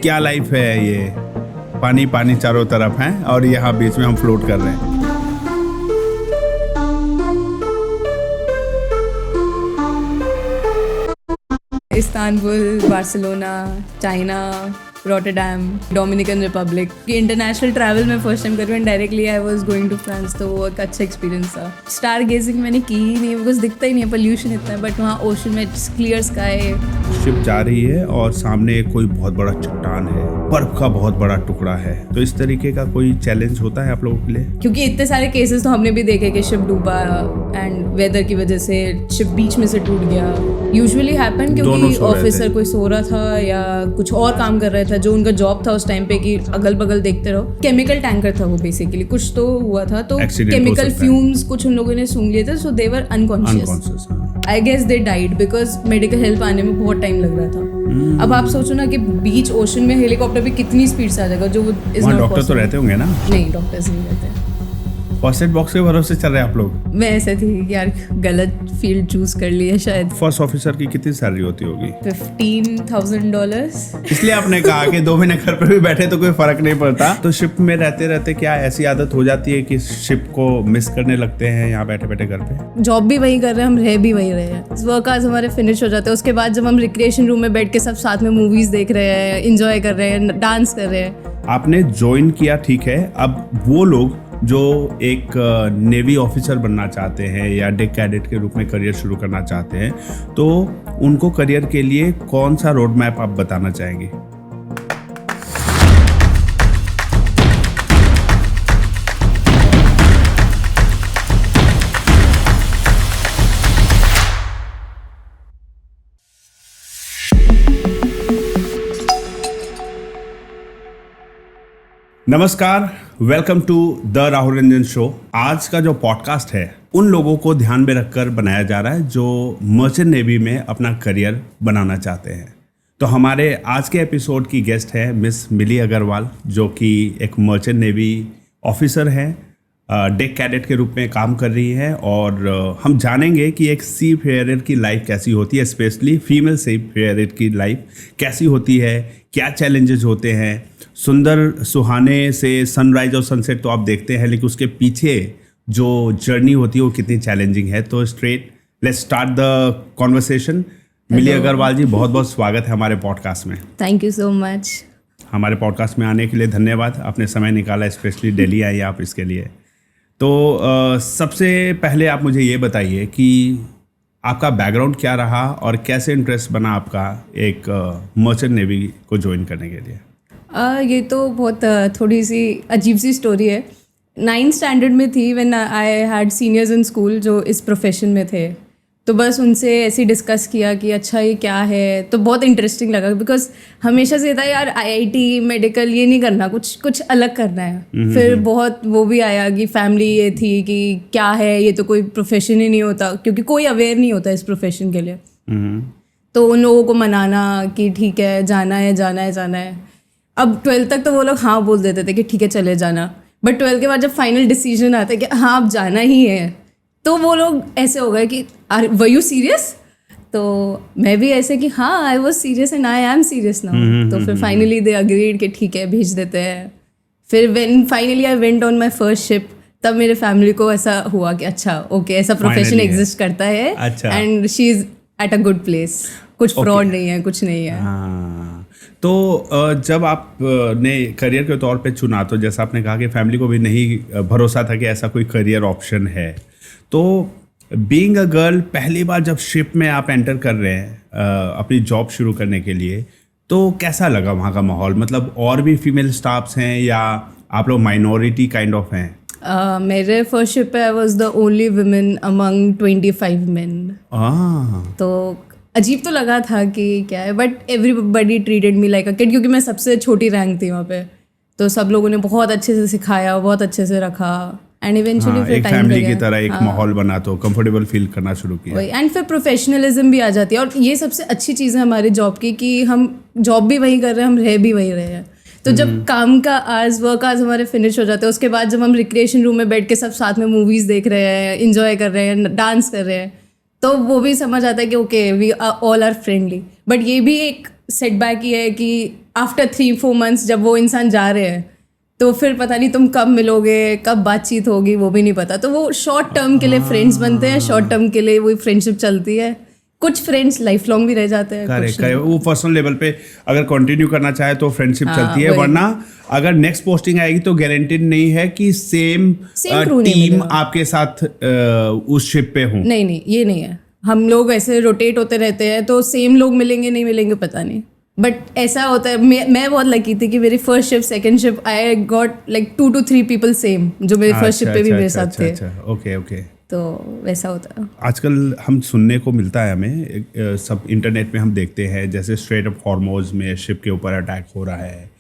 क्या लाइफ है ये, पानी पानी चारों तरफ है और यहाँ बीच में हम फ्लोट कर रहे हैं। Istanbul, Barcelona, China, Rotterdam, Dominican Republic. International travel में फर्स्ट टाइम कर रही हूँ, directly I was going to France, तो वो एक अच्छा एक्सपीरियंस था। स्टार गेजिंग मैंने की ही नहीं, बिकॉज दिखता ही नहीं है, पोल्यूशन इतना है, बट वहाँ ओशन में क्लियर स्काई। शिप जा रही है और सामने कोई बहुत बड़ा चट्टान है, बर्फ का बहुत बड़ा टुकड़ा है। तो इस तरीके का कोई चैलेंज होता है आप लोगों के लिए? क्योंकि इतने सारे केसेस तो हमने भी देखे कि शिप डूबा एंड वेदर की वजह से शिप बीच में से टूट गया। यूजुअली हैपन क्योंकि ऑफिसर कोई सो रहा था या कुछ और काम कर रहा था, जो उनका जॉब था उस टाइम पे कि अगल बगल देखते रहो। केमिकल टैंकर था वो बेसिकली, कुछ तो हुआ था, तो केमिकल फ्यूम्स कुछ उन लोगों ने सूंघ लिए थे, so they were unconscious. I guess they died because medical help आने में बहुत टाइम लग रहा था। अब आप सोचो ना कि बीच ओशन में हेलीकॉप्टर भी कितनी स्पीड से आ जाएगा, जो डॉक्टर तो रहते होंगे ना? नहीं, डॉक्टर्स नहीं रहते। फर्स्ट एड बॉक्स के भरोसे चल रहे हैं आप लोग? मैं ऐसे थी यार, गलत फील्ड चूज कर लिया शायद। फर्स्ट ऑफिसर की कितनी सैलरी होती होगी? $15,000। इसलिए आपने कहा कि 2 महीने घर पे भी बैठे तो कोई फर्क नहीं पड़ता। तो शिप में रहते रहते क्या ऐसी आदत हो जाती है कि शिप को मिस करने लगते हैं यहाँ बैठे बैठे घर पे? जॉब भी वही कर रहे हैं, हम रह भी वही रहे हैं। वर्क आवर्स हमारे फिनिश हो जाते हैं, उसके बाद जब हम रिक्रिएशन रूम में बैठ के सब साथ में मूवीज देख रहे हैं, एंजॉय कर रहे हैं, डांस कर रहे हैं। आपने ज्वाइन किया, ठीक है। अब वो लोग जो एक नेवी ऑफिसर बनना चाहते हैं या डेक कैडेट के रूप में करियर शुरू करना चाहते हैं, तो उनको करियर के लिए कौन सा रोड मैप आप बताना चाहेंगे? नमस्कार, welcome to the Rahul Ranjan show. आज का जो पॉडकास्ट है उन लोगों को ध्यान में रखकर बनाया जा रहा है जो मर्चेंट नेवी में अपना करियर बनाना चाहते हैं। तो हमारे आज के एपिसोड की गेस्ट है मिस मिली अग्रवाल, जो कि एक मर्चेंट नेवी ऑफिसर हैं, डेक कैडेट के रूप में काम कर रही है। और हम जानेंगे कि एक सी फेयरर की लाइफ कैसी होती है, स्पेशली फीमेल सी फेयरर की लाइफ कैसी होती है, क्या चैलेंजेस होते हैं। सुंदर सुहाने से सनराइज और सनसेट तो आप देखते हैं, लेकिन उसके पीछे जो जर्नी होती है वो कितनी चैलेंजिंग है। तो straight let's start the conversation. Mili Agarwal ji, बहुत बहुत स्वागत है हमारे पॉडकास्ट में। Thank you so much. हमारे पॉडकास्ट में आने के लिए धन्यवाद, आपने समय निकाला, स्पेशली दिल्ली आई आप इसके लिए। तो सबसे पहले आप मुझे ये बताइए कि आपका बैकग्राउंड क्या रहा और कैसे इंटरेस्ट बना आपका एक मर्चेंट नेवी को ज्वाइन करने के लिए? ये तो बहुत थोड़ी सी अजीब सी स्टोरी है। 9th स्टैंडर्ड में थी when I had seniors in school जो इस प्रोफेशन में थे, तो बस उनसे ऐसे डिस्कस किया कि अच्छा ये क्या है, तो बहुत इंटरेस्टिंग लगा बिकॉज हमेशा से था यार IIT मेडिकल ये नहीं करना, कुछ अलग करना है। फिर बहुत वो भी आया कि फैमिली ये थी कि क्या है ये, तो कोई प्रोफेशन ही नहीं होता, क्योंकि कोई अवेयर नहीं होता इस प्रोफेशन के लिए। तो उन लोगों को मनाना कि ठीक है जाना है जाना है जाना है। अब 12th तक तो वो लोग हाँ बोल देते थे कि ठीक है चले जाना, बट 12th के बाद जब फाइनल डिसीजन आता है कि हाँ अब जाना ही है, तो वो लोग ऐसे हो गए कि वर यू सीरियस? तो मैं भी ऐसे कि हाँ I was serious and I am serious now. तो फिर फाइनली दे अग्रीड कि ठीक है भेज देते हैं। फिर when finally I went on my first ship, तब मेरे फैमिली को ऐसा हुआ कि अच्छा ओके ऐसा प्रोफेशन एग्जिस्ट करता है and she is at a good place, कुछ फ्रॉड नहीं है, कुछ नहीं है। तो जब आप ने करियर के तौर पे चुना, तो जैसा आपने कहा कि फैमिली को भी नहीं भरोसा था कि ऐसा कोई करियर ऑप्शन है, तो बीइंग अ गर्ल पहली बार जब शिप में आप एंटर कर रहे हैं अपनी जॉब शुरू करने के लिए, तो कैसा लगा वहाँ का माहौल? मतलब और भी फीमेल स्टाफ्स हैं या आप लोग माइनॉरिटी काइंड ऑफ हैं? मेरे फर्स्ट शिप पे I was the only women among 25 main. तो अजीब तो लगा था कि क्या है, but everybody treated me like a kid, क्योंकि मैं सबसे छोटी रैंक थी वहाँ पे। तो सब लोगों ने बहुत अच्छे से सिखाया, बहुत अच्छे से रखा एंड इवेंचुअली फिर एक फैमिली की तरह एक माहौल बना, तो कंफर्टेबल फील करना शुरू किया। एंड फिर प्रोफेशनलिज्म भी आ जाती है, और ये सबसे अच्छी चीज़ है हमारी जॉब की कि हम जॉब भी वही कर रहे हैं, हम रह भी वही रहे हैं। तो जब काम का वर्क आवर्स हमारे फिनिश हो जाते हैं, उसके बाद जब हम रिक्रिएशन रूम में बैठ के सब साथ में मूवीज़ देख रहे हैं, इंजॉय कर रहे हैं, डांस कर रहे हैं, तो वो भी समझ आता है कि okay we all are friendly. But ये भी एक सेटबैक ये है कि आफ्टर 3-4 मंथ्स जब वो इंसान जा रहे हैं तो फिर पता नहीं तुम कब मिलोगे, कब बातचीत होगी, वो भी नहीं पता। तो वो शॉर्ट टर्म के लिए फ्रेंड्स बनते हैं, शॉर्ट टर्म के लिए वही फ्रेंडशिप चलती है। कुछ फ्रेंड्स लाइफ लॉन्ग भी रह जाते हैं। करेक्ट, वो पर्सनल लेवल पे अगर कंटिन्यू करना चाहे तो फ्रेंडशिप चलती है, वरना अगर नेक्स्ट पोस्टिंग आएगी तो गारंटेड नहीं है कि सेम टीम आपके साथ उस शिप पे हो। नहीं, ये नहीं है। हम लोग ऐसे रोटेट होते रहते हैं, तो सेम लोग मिलेंगे नहीं मिलेंगे पता नहीं, बट ऐसा होता है। मैं बहुत लकी थी कि मेरी first ship second ship I got like 2 to 3 people same जो मेरी फर्स्ट शिप पे भी मेरे साथ थे। ओके, तो वैसा होता है। आजकल हम सुनने को मिलता है हमें, सब इंटरनेट में हम देखते हैं, जैसे स्ट्रेट ऑफ हॉर्मोज में शिप के ऊपर अटैक हो रहा है,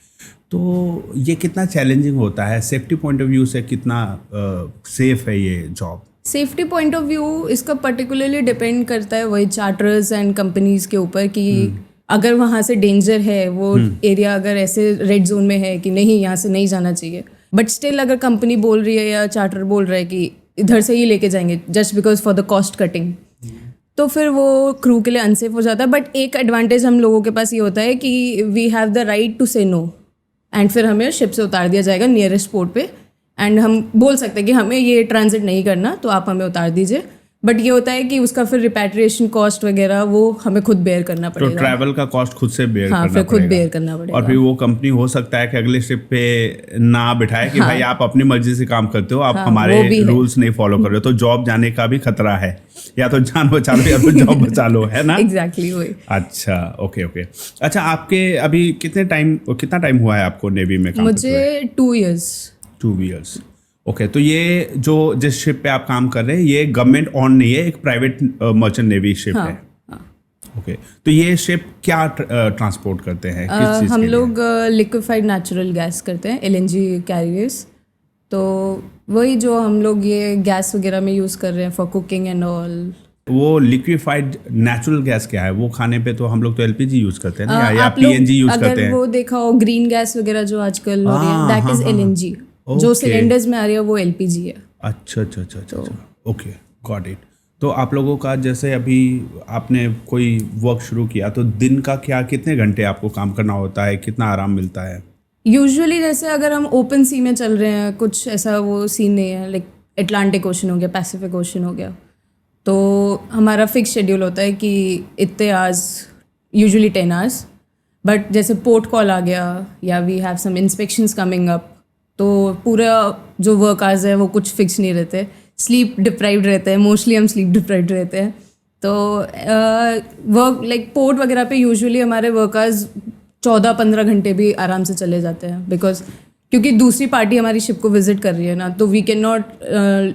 तो ये कितना चैलेंजिंग होता है सेफ्टी पॉइंट ऑफ व्यू से, कितना सेफ है ये job? Safety point of view इसका पर्टिकुलरली डिपेंड करता है वही चार्टर्स एंड कंपनीज के ऊपर कि अगर वहाँ से डेंजर है, वो एरिया अगर ऐसे रेड जोन में है कि नहीं यहाँ से नहीं जाना चाहिए, बट स्टिल अगर कंपनी बोल रही है या चार्टर बोल रहा है कि इधर से ही लेके जाएंगे just because for the cost cutting, तो फिर वो क्रू के लिए अनसेफ हो जाता है। बट एक एडवांटेज हम लोगों के पास ये होता है कि we have the right to say no, and फिर हमें शिप से उतार दिया जाएगा नियरेस्ट पोर्ट पे, एंड हम बोल सकते हैं कि हमें ये ट्रांजिट नहीं करना तो आप हमें उतार दीजिए। बट ये होता है कि उसका फिर रिपैट्रिएशन कॉस्ट वगैरह वो हमें खुद बेयर करना पड़ेगा। तो ट्रैवल का कॉस्ट खुद से बेयर करना फिर खुद बेयर करना पड़ेगा। और फिर वो कंपनी हो सकता है कि अगले शिप पे ना बिठाए कि भाई आप अपनी मर्जी से काम करते हो, आप हमारे रूल्स नहीं फॉलो कर रहे हो, तो जॉब जाने का भी खतरा है, या तो जान बचा लो या तो जॉब बचा लो, है ना? एग्जैक्टली वही। अच्छा, ओके। अच्छा, आपके अभी कितना टाइम हुआ है आपको नेवी में काम करते हुए? मुझे 2 years। 2 years, okay. तो ये जो जिस शिप पे आप काम कर रहे हैं ये गवर्नमेंट ऑन नहीं है, एक प्राइवेट मर्चेंट नेवी शिप है। ओके, तो ये शिप क्या ट्रांसपोर्ट करते हैं, किस चीज़ हम के लिए? लोग लिक्विफाइड नेचुरल गैस करते हैं, LNG कैरियर्स। तो वही जो हम लोग ये गैस वगैरह में यूज़ कर रहे हैं फॉर कुकिंग एंड ऑल। वो लिक्विफाइड नेचुरल गैस क्या है? वो खाने पे तो हम लोग तो LPG यूज करते हैं ना, या PNG यूज करते हैं? अगर वो देखा हो ग्रीन गैस वगैरह जो आजकल हो रही है, दैट इज LNG। जो सिलेंडर्स में आ रही है वो LPG है। अच्छा, ओके, गॉट इट। तो आप लोगों का जैसे अभी आपने कोई वर्क शुरू किया तो दिन का कितने घंटे आपको काम करना होता है, कितना आराम मिलता है? यूजुअली जैसे अगर हम ओपन सी में चल रहे हैं, कुछ ऐसा वो सीन नहीं है, लाइक अटलांटिक ओशन हो गया, पैसिफिक ओशन हो गया, तो हमारा फिक्स शेड्यूल होता है कि इतने आवर्स, यूजुअली 10 hours। बट जैसे पोर्ट कॉल आ गया या we have some inspections coming up, तो पूरा जो वर्क आवर्स है वो कुछ फिक्स नहीं रहते, स्लीप डिप्राइव्ड रहते हैं, मोस्टली हम स्लीप डिप्राइव्ड रहते हैं। तो वर्क लाइक पोर्ट वगैरह पे यूजुअली हमारे वर्क आवर्स 14-15 घंटे भी आराम से चले जाते हैं, बिकॉज क्योंकि दूसरी पार्टी हमारी शिप को विजिट कर रही है ना, तो we can not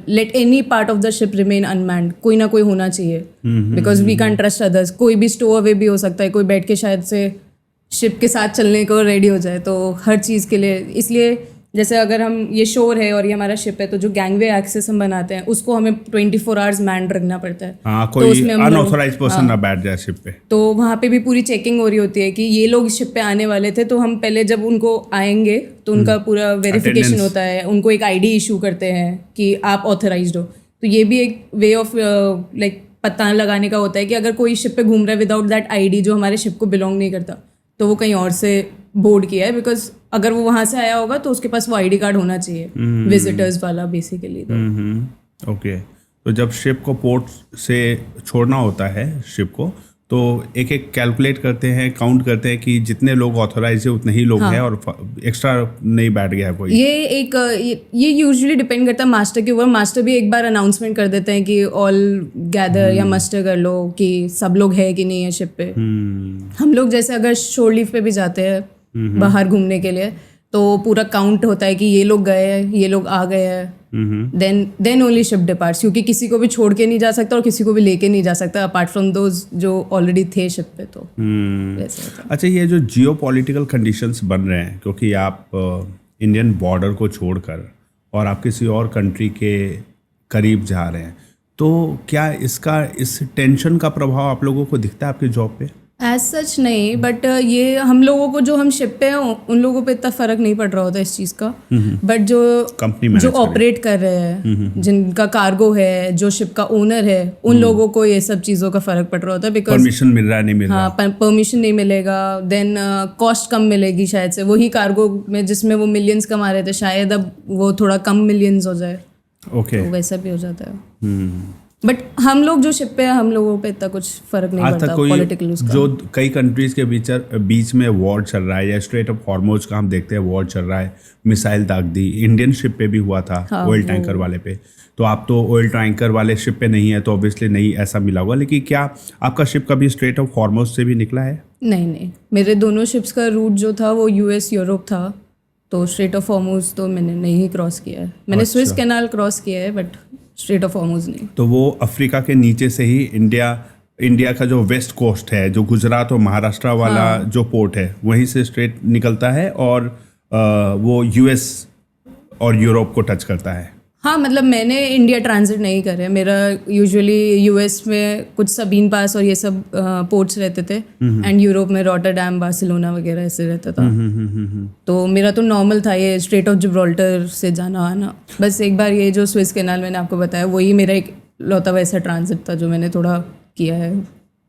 let any part of the ship remain unmanned. कोई ना कोई होना चाहिए, because we can trust others. कोई भी स्टो अवे भी हो सकता है, कोई बैठ के शायद से शिप के साथ चलने को रेडी हो जाए, तो हर चीज़ के लिए। इसलिए जैसे अगर हम ये शोर है और ये हमारा शिप है, तो जो गैंगवे एक्सेस हम बनाते हैं उसको हमें 24 hours मैंड रखना पड़ता है। कोई अनऑथराइज्ड पर्सन ना बैठ जाए शिप पे। तो वहाँ पे भी पूरी चेकिंग हो रही होती है कि ये लोग शिप पे आने वाले थे, तो हम पहले जब उनको आएंगे तो उनका पूरा वेरिफिकेशन होता है, उनको एक ID इशू करते हैं कि आप ऑथराइज्ड हो। तो ये भी एक वे ऑफ लाइक पता लगाने का होता है कि अगर कोई शिप पे घूम रहा है विदाउट दैट ID जो हमारे शिप को बिलोंग नहीं करता, तो वो कहीं और से बोर्ड किया है, बिकॉज अगर वो वहाँ से आया होगा तो उसके पास वो ID कार्ड होना चाहिए, विजिटर्स वाला बेसिकली। ओके, तो जब शिप को पोर्ट से छोड़ना होता है शिप को, तो एक एक कैलकुलेट करते हैं, काउंट करते हैं कि जितने लोग ऑथोराइज है उतने ही लोग हैं और एक्स्ट्रा नहीं बैठ गया कोई। ये यूजुअली डिपेंड करता है मास्टर के ऊपर। मास्टर भी एक बार अनाउंसमेंट कर देते हैं कि ऑल गैदर या मस्टर कर लो कि सब लोग है कि नहीं है शिप पे। हम लोग जैसे अगर शोर लीव पे भी जाते हैं बाहर घूमने के लिए, तो पूरा काउंट होता है कि ये लोग गए हैं, ये लोग आ गए हैं, देन ओनली शिप डिपार्ट्स, क्योंकि किसी को भी छोड़ के नहीं जा सकता और किसी को भी लेके नहीं जा सकता अपार्ट फ्रॉम दोज जो ऑलरेडी थे शिप पे। तो अच्छा, ये जो जियो पॉलिटिकल कंडीशंस बन रहे हैं, क्योंकि आप इंडियन बॉर्डर को छोड़कर और आप किसी और कंट्री के करीब जा रहे हैं, तो क्या इस टेंशन का प्रभाव आप लोगों को दिखता है आपकी जॉब पे? एज सच नहीं, बट ये हम लोगों को जो हम शिप पे हैं उन लोगों पे इतना फर्क नहीं पड़ रहा होता इस चीज़ का, बट जो कंपनी जो ऑपरेट कर रहे हैं, जिनका कार्गो है, जो शिप का ओनर है, उन लोगों को ये सब चीज़ों का फर्क पड़ रहा होता है, बिकॉज परमिशन मिल रहा है नहीं मिल रहा। हाँ परमिशन नहीं मिलेगा, देन कॉस्ट कम मिलेगी शायद से, वही कार्गो में जिसमें वो मिलियंस कमा रहे थे शायद अब वो थोड़ा कम मिलियंस हो जाए, ओके। तो वैसा भी हो जाता है। बट हम लोग जो शिप पे हैं हम लोगों पे इतना कुछ फर्क नहीं आज पड़ता तक कोई पॉलिटिकल उसका। जो कई कंट्रीज के बीच में वॉर चल रहा है, या स्ट्रेट ऑफ हॉर्मोज का हम देखते हैं वॉर चल रहा है, मिसाइल दाग दी, इंडियन शिप पे भी हुआ था, ऑयल टैंकर वाले पे। तो आप तो ऑयल टैंकर वाले शिप पे नहीं है तो ऑब्वियसली नहीं ऐसा मिला होगा, लेकिन क्या आपका शिप कभी स्ट्रेट ऑफ हॉर्मोज से भी निकला है? नहीं, मेरे दोनों शिप्स का रूट जो था वो यूएस यूरोप था, तो स्ट्रेट ऑफ हॉर्मोज तो मैंने नहीं क्रॉस किया है। मैंने स्विस कैनाल क्रॉस किया है बट स्ट्रेट ऑफ हॉर्मोज नहीं। तो वो अफ्रीका के नीचे से ही इंडिया का जो वेस्ट कोस्ट है, जो गुजरात और महाराष्ट्र वाला जो पोर्ट है, वहीं से स्ट्रेट निकलता है और वो यूएस और यूरोप को टच करता है। हाँ मतलब मैंने इंडिया ट्रांजिट नहीं करे, मेरा यूजुअली यूएस में कुछ सबीन पास और ये सब पोर्ट्स रहते थे, एंड यूरोप में रॉटरडैम, बार्सिलोना वगैरह ऐसे रहता था। तो मेरा तो नॉर्मल था ये स्ट्रेट ऑफ जिब्राल्टर से जाना आना। बस एक बार ये जो स्विस कैनाल मैंने आपको बताया वही मेरा एक लौता वैसा ट्रांजिट था जो मैंने थोड़ा किया है।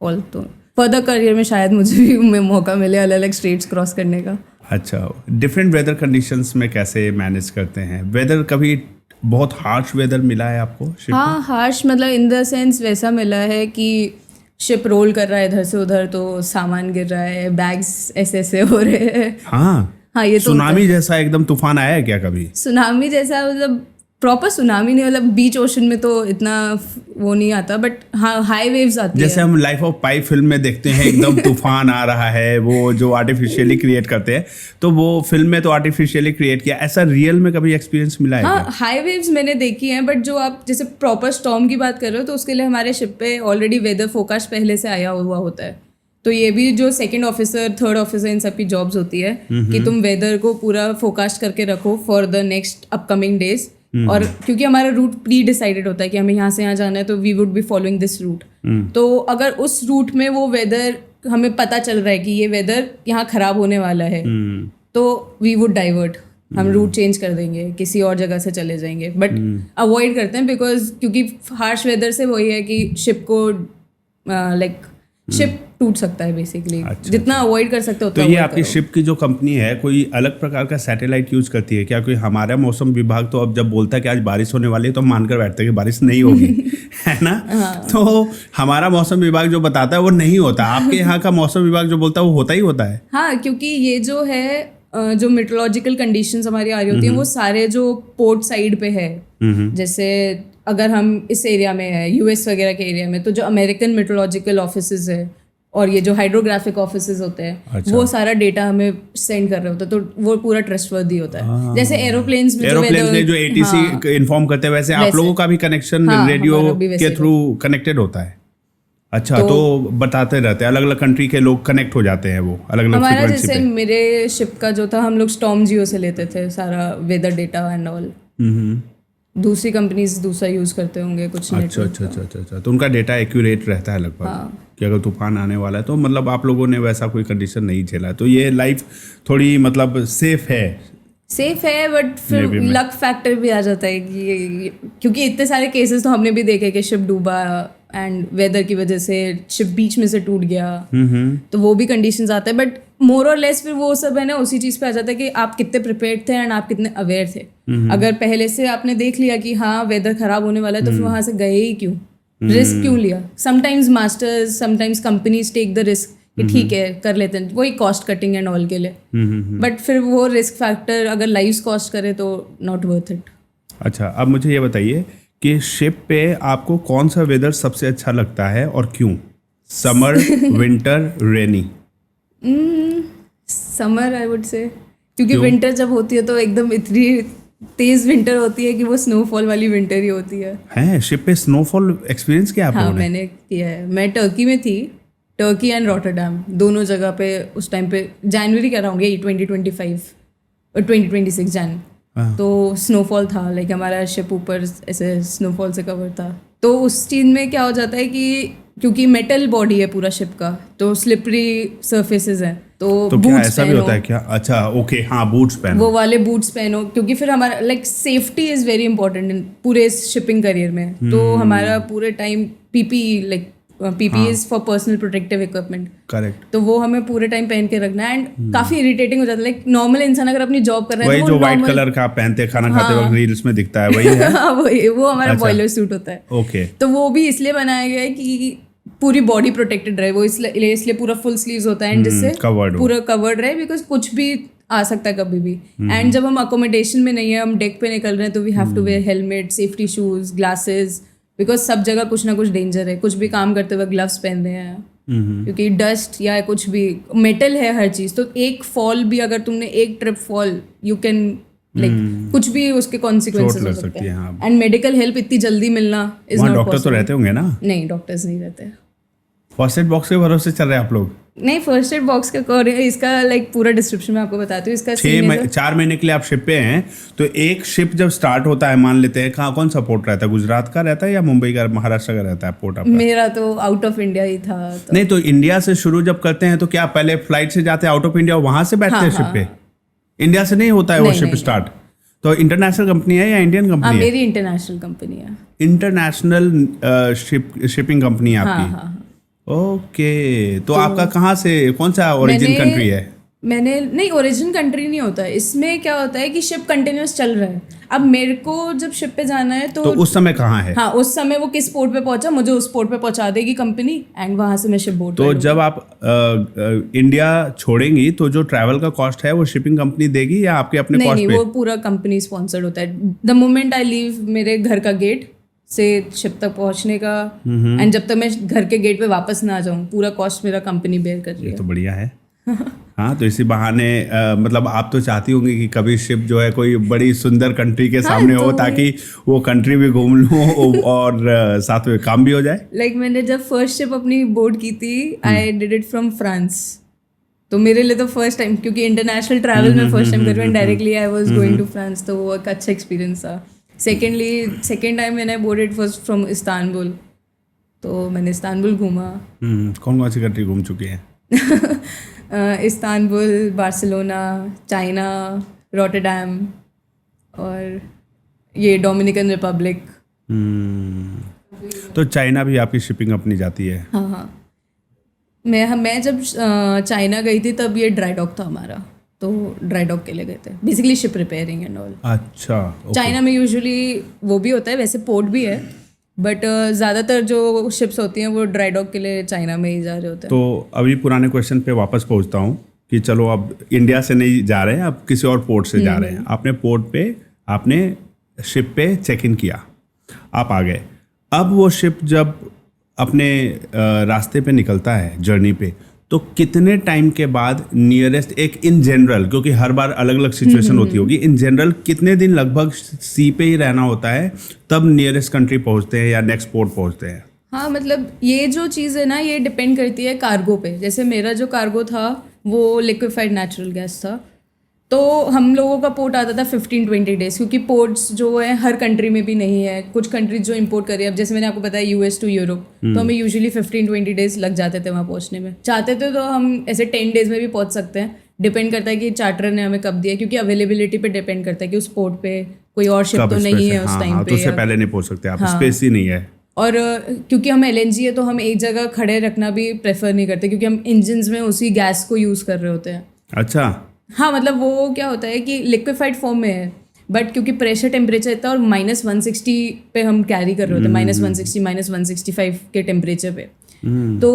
ऑल तो फर्दर करियर में शायद मुझे भी मौका मिले अलग अलग स्टेट्स क्रॉस करने का। अच्छा, डिफरेंट वेदर कंडीशंस में कैसे मैनेज करते हैं? वेदर कभी बहुत हार्श वेदर मिला है आपको शिप हाँ हार्श मतलब इन द सेंस वैसा मिला है कि शिप रोल कर रहा है इधर से उधर तो सामान गिर रहा है, बैग्स ऐसे ऐसे हो रहे हैं। हाँ ये तो सुनामी जैसा एकदम तूफान आया है क्या कभी? सुनामी जैसा मतलब प्रॉपर सुनामी नहीं, मतलब बीच ओशन में तो इतना वो नहीं आता, बट हाँ हाई वेव्स आती है। जैसे हम लाइफ ऑफ पाई फिल्म में देखते हैं एकदम तूफान आ रहा है, वो जो आर्टिफिशियली क्रिएट करते हैं, तो वो फिल्म में तो आर्टिफिशियली क्रिएट किया, ऐसा रियल में कभी एक्सपीरियंस मिला है? हाँ हाई वेव्स मैंने देखी हैं, बट जो आप जैसे प्रॉपर स्टॉर्म की बात कर रहे हो तो उसके लिए हमारे शिप पे ऑलरेडी वेदर फोरकास्ट पहले से आया हुआ होता है। तो ये भी जो सेकंड ऑफिसर, थर्ड ऑफिसर, इन सब की जॉब्स होती है कि तुम वेदर को पूरा फोरकास्ट करके रखो for the next upcoming days. और क्योंकि हमारा रूट प्री डिसाइडेड होता है कि हमें यहाँ से यहाँ जाना है, तो we would be following this route. तो अगर उस रूट में वो वेदर हमें पता चल रहा है कि ये वेदर यहाँ खराब होने वाला है, तो वी वुड डाइवर्ट, हम रूट चेंज कर देंगे, किसी और जगह से चले जाएंगे, बट अवॉइड करते हैं बिकॉज क्योंकि हार्श वेदर से वही है कि शिप को लाइक शिप टूट सकता है बेसिकली। अच्छा, जितना अवॉइड कर सकते हो तो ये आपकी शिप की जो कंपनी है कोई अलग प्रकार का सैटेलाइट यूज करती है क्या? कोई हमारा मौसम विभाग तो अब जब बोलता है कि आज बारिश होने वाली है तो हम मानकर बैठते हैं कि बारिश नहीं होगी है ना? तो हमारा मौसम विभाग जो बताता है वो नहीं होता, आपके यहाँ का मौसम विभाग जो बोलता है वो होता ही होता है। हाँ क्योंकि ये जो है जो मेट्रोलॉजिकल कंडीशंस हमारी आ रही होती हैं वो सारे जो पोर्ट साइड पे है, जैसे अगर हम इस एरिया में है यूएस वगैरह के एरिया में, तो जो अमेरिकन मेट्रोलॉजिकल ऑफिसेज है और ये जो हाइड्रोग्राफिक ऑफिसेज होते हैं, अच्छा। वो सारा डेटा हमें सेंड कर रहे होते हैं, तो वो पूरा ट्रस्टवर्दी होता है। जैसे एरोप्लेन्स में जो एटीसी इन्फॉर्म करते हैं, वैसे आप लोगों का भी कनेक्शन रेडियो के थ्रू कनेक्टेड होता है? अच्छा, तो बताते रहते हैं, अलग अलग कंट्री के लोग कनेक्ट हो जाते हैं वो अलग अलग हमारा जैसे मेरे शिप का जो था हम लोग स्टॉर्म जियो से लेते थे सारा वेदर डेटा एंड ऑल। दूसरी कंपनीज दूसरा यूज करते होंगे कुछ। अच्छा, तो उनका डेटा एक्यूरेट रहता है लगभग कि अगर तूफान आने वाला है तो मतलब आप लोगों ने वैसा कोई कंडीशन नहीं झेला, तो ये लाइफ थोड़ी मतलब सेफ है बट फिर लक फैक्टर भी आ जाता है कि क्योंकि इतने सारे केसेस तो हमने भी देखे कि शिप डूबा एंड वेदर की वजह से शिप बीच में से टूट गया, तो वो भी कंडीशंस आते हैं, बट मोर और लेस फिर वो सब है ना उसी चीज़ पे आ जाता है कि आप कितने प्रिपेयर्ड थे एंड आप कितने अवेयर थे। अगर पहले से आपने देख लिया कि हाँ वेदर खराब होने वाला है, तो फिर वहाँ से गए ही क्यों, रिस्क क्यों लिया? Sometimes masters, sometimes companies take the risk कि ठीक है कर लेते हैं, वही कॉस्ट कटिंग एंड ऑल के लिए, बट फिर वो रिस्क फैक्टर अगर लाइव्स कॉस्ट करे तो नॉट वर्थ इट। अच्छा, अब मुझे ये बताइए कि शिप पे आपको कौन सा वेदर सबसे अच्छा लगता है और क्यों? Summer, winter, rainy? Summer I would say, क्योंकि विंटर जब होती है तो एकदम इतनी तेज विंटर होती है कि वो स्नोफॉल वाली विंटर ही होती है। शिप पे स्नोफॉल एक्सपीरियंस किया आप लोगों ने? मैंने किया है, मैं टर्की में थी, टर्की एंड रॉटरडैम दोनों जगह पे उस टाइम पे जनवरी कह रहा हूँ 2025 और 2026 जन, तो स्नोफॉल था, लाइक हमारा शिप ऊपर ऐसे स्नोफॉल से कवर था। तो उस चीज़ में क्या हो जाता है कि क्योंकि मेटल बॉडी है पूरा शिप का, तो स्लिपरी सर्फेसेस हैं, तो तो क्या बूट्स ऐसा भी पहनो, होता है क्या? अच्छा, ओके, हाँ, बूट्स पहनो। वो वाले बूट्स पहनो, क्योंकि फिर हमारा like safety is very important in पूरे शिपिंग करियर में। तो हमारा पूरे time PPE like PPE is for personal protective equipment, correct. तो वो हमें पूरे टाइम पहन के रखना है। एंड काफी इरिटेटिंग हो जाता है, लाइक नॉर्मल इंसान अगर अपनी जॉब कर रहा है वही तो जो वो व्हाइट normal- कलर का आप पहनते खाना खाते वक्त रील्स में दिखता है, वही है? हाँ, वो हमारा अच्छा। बॉयलर सूट होता है। ओके। तो वो भी इसलिए बनाया गया है कि पूरी बॉडी प्रोटेक्टेड रहे, वो इसलिए पूरा फुल स्लीव्स होता है, एंड जिससे covered हो। पूरा कवर्ड रहे, बिकॉज कुछ भी आ सकता है कभी भी। एंड जब हम अकोमोडेशन में नहीं है, हम डेक पे निकल रहे हैं, तो we have to wear helmet, safety shoes, glasses, because सब जगह कुछ ना कुछ डेंजर है। कुछ भी काम करते हुए ग्लव्स पहन रहे हैं, क्योंकि डस्ट या कुछ भी मेटल है हर चीज। तो एक फॉल भी, अगर तुमने एक trip fall, you can like कुछ भी उसके कॉन्सिक्वेंसेस चोट हो लग सकते सकती है, हैं। हाँ। एंड मेडिकल हेल्प इतनी जल्दी मिलना इज वहाँ नॉट डॉक्टर तो पॉसिबल। रहते होंगे ना? नहीं, डॉक्टर्स नहीं रहते। फर्स्ट एड बॉक्स के भरोसे चल रहे हैं आप लोग? नहीं, फर्स्ट एड बॉक्स का इसका लाइक पूरा डिस्क्रिप्शन मैं आपको बताती हूँ। इसका scene है 4 महीने के लिए आप शिप पे हैं, तो एक शिप जब स्टार्ट होता है, मान लेते हैं, कहाँ कौन सा पोर्ट रहता है? गुजरात का रहता है या मुंबई का, महाराष्ट्र का रहता है पोर्ट आपका? मेरा तो आउट ऑफ इंडिया ही था। तो नहीं, तो इंडिया से शुरू जब करते हैं तो क्या पहले फ्लाइट से जाते हैं आउट ऑफ इंडिया, वहां से बैठते हैं शिप पे? इंडिया से नहीं होता है वो शिप स्टार्ट? तो इंटरनेशनल कंपनी है या इंडियन हाँ, कंपनी है? मेरी इंटरनेशनल कंपनी है। इंटरनेशनल शिपिंग कंपनी है हाँ, आपकी? हाँ। ओके, तो आपका कहाँ से, कौन सा ओरिजिन कंट्री है? मैंने नहीं, ओरिजिन कंट्री नहीं होता है इसमें। क्या होता है कि शिप कंटिन्यूस चल रहा है। अब मेरे को जब शिप पे जाना है तो उस समय कहाँ है? हाँ, उस समय वो किस पोर्ट पे पहुंचा, मुझे उस पोर्ट पे पहुंचा देगी कंपनी, एंड वहां से मैं शिप बोर्ड तो जब आप इंडिया छोड़ेंगी तो जो ट्रैवल का कॉस्ट है वो शिपिंग कंपनी देगी या आपके अपने नहीं कॉस्ट नहीं, पे? वो पूरा कंपनी स्पॉन्सर्ड होता है। द मोमेंट आई लीव मेरे घर का गेट से शिप तक पहुंचने का, एंड जब तक मैं घर के गेट पे वापस ना आ जाऊं, पूरा कॉस्ट मेरा कंपनी बेयर कर रही ये है। तो बढ़िया है। हाँ, तो इसी बहाने मतलब आप तो चाहती होंगी कि कभी शिप जो है कोई बड़ी सुंदर कंट्री के सामने हो, ताकि वो कंट्री भी घूम लूँ और साथ में काम भी हो जाए। लाइक मैंने जब फर्स्ट शिप अपनी बोर्ड की थी, I did it from France. तो मेरे लिए तो फर्स्ट टाइम, क्योंकि इंटरनेशनल ट्रैवल में फर्स्ट टाइम कर रही हूँ, directly I was going to France, तो वो एक अच्छा एक्सपीरियंस था। सेकेंड टाइम मैंने बोर्डेड फर्स्ट फ्रॉम इस्तांबुल, तो मैंने इस्तांबुल घूमा। कौन कौन सी कंट्री घूम चुकी हैं? इस्तांबुल, बार्सिलोना, चाइना, रॉटरडैम, और ये डोमिनिकन रिपब्लिक। तो चाइना भी आपकी शिपिंग कंपनी जाती है? हाँ हाँ, मैं जब चाइना गई थी तब ये ड्राई डॉक था हमारा, तो ड्राई डॉक के लिए गए थे, basically ship repairing and all. अच्छा, okay. चाइना में यूजुअली वो भी होता है, वैसे पोर्ट भी है, बट ज़्यादातर जो शिप्स होती हैं वो ड्राई डॉक के लिए चाइना में ही जा रहे होते हैं। तो अभी पुराने क्वेश्चन पे वापस पहुंचता हूँ कि चलो अब इंडिया से नहीं जा रहे हैं, अब किसी और पोर्ट से जा रहे हैं। आपने पोर्ट पे, आपने शिप पे चेक इन किया, आप आ गए। अब वो शिप जब अपने रास्ते पे निकलता है, जर्नी पे, तो कितने टाइम के बाद नियरेस्ट, एक इन जनरल, क्योंकि हर बार अलग अलग सिचुएशन होती होगी, इन जनरल कितने दिन लगभग सी पे ही रहना होता है तब नियरेस्ट कंट्री पहुंचते हैं या नेक्स्ट पोर्ट पहुंचते हैं? हाँ, मतलब ये जो चीज़ है ना, ये डिपेंड करती है कार्गो पे। जैसे मेरा जो कार्गो था वो लिक्विफाइड नेचुरल गैस था, तो हम लोगों का पोर्ट आता था 15-20 डेज, क्योंकि पोर्ट्स जो है हर कंट्री में भी नहीं है। कुछ कंट्रीज जो इंपोर्ट कर रही है, अब जैसे मैंने आपको बताया यूएस टू यूरोप, तो हमें यूजुअली 15-20 डेज लग जाते थे वहाँ पहुँचने में। चाहते थे तो हम ऐसे 10 डेज में भी पहुँच सकते हैं, डिपेंड करता है कि चार्टर ने हमें कब दिया, क्योंकि अवेलेबिलिटी पे डिपेंड करता है कि उस पोर्ट पे कोई और शिप तो नहीं है उस टाइम तो पे, उससे पहले नहीं पहुंच सकते आप, स्पेस ही नहीं है। और क्योंकि हम एलएनजी है तो हम एक जगह खड़े रखना भी प्रेफर नहीं करते, क्योंकि हम इंजन्स में उसी गैस को यूज़ कर रहे होते हैं। अच्छा, हाँ, मतलब वो क्या होता है कि लिक्विफाइड फॉर्म में है, बट क्योंकि प्रेशर टेम्परेचर इतना, और -160 पे हम कैरी कर रहे होते हैं, -160 -165 के टेम्परेचर पे, तो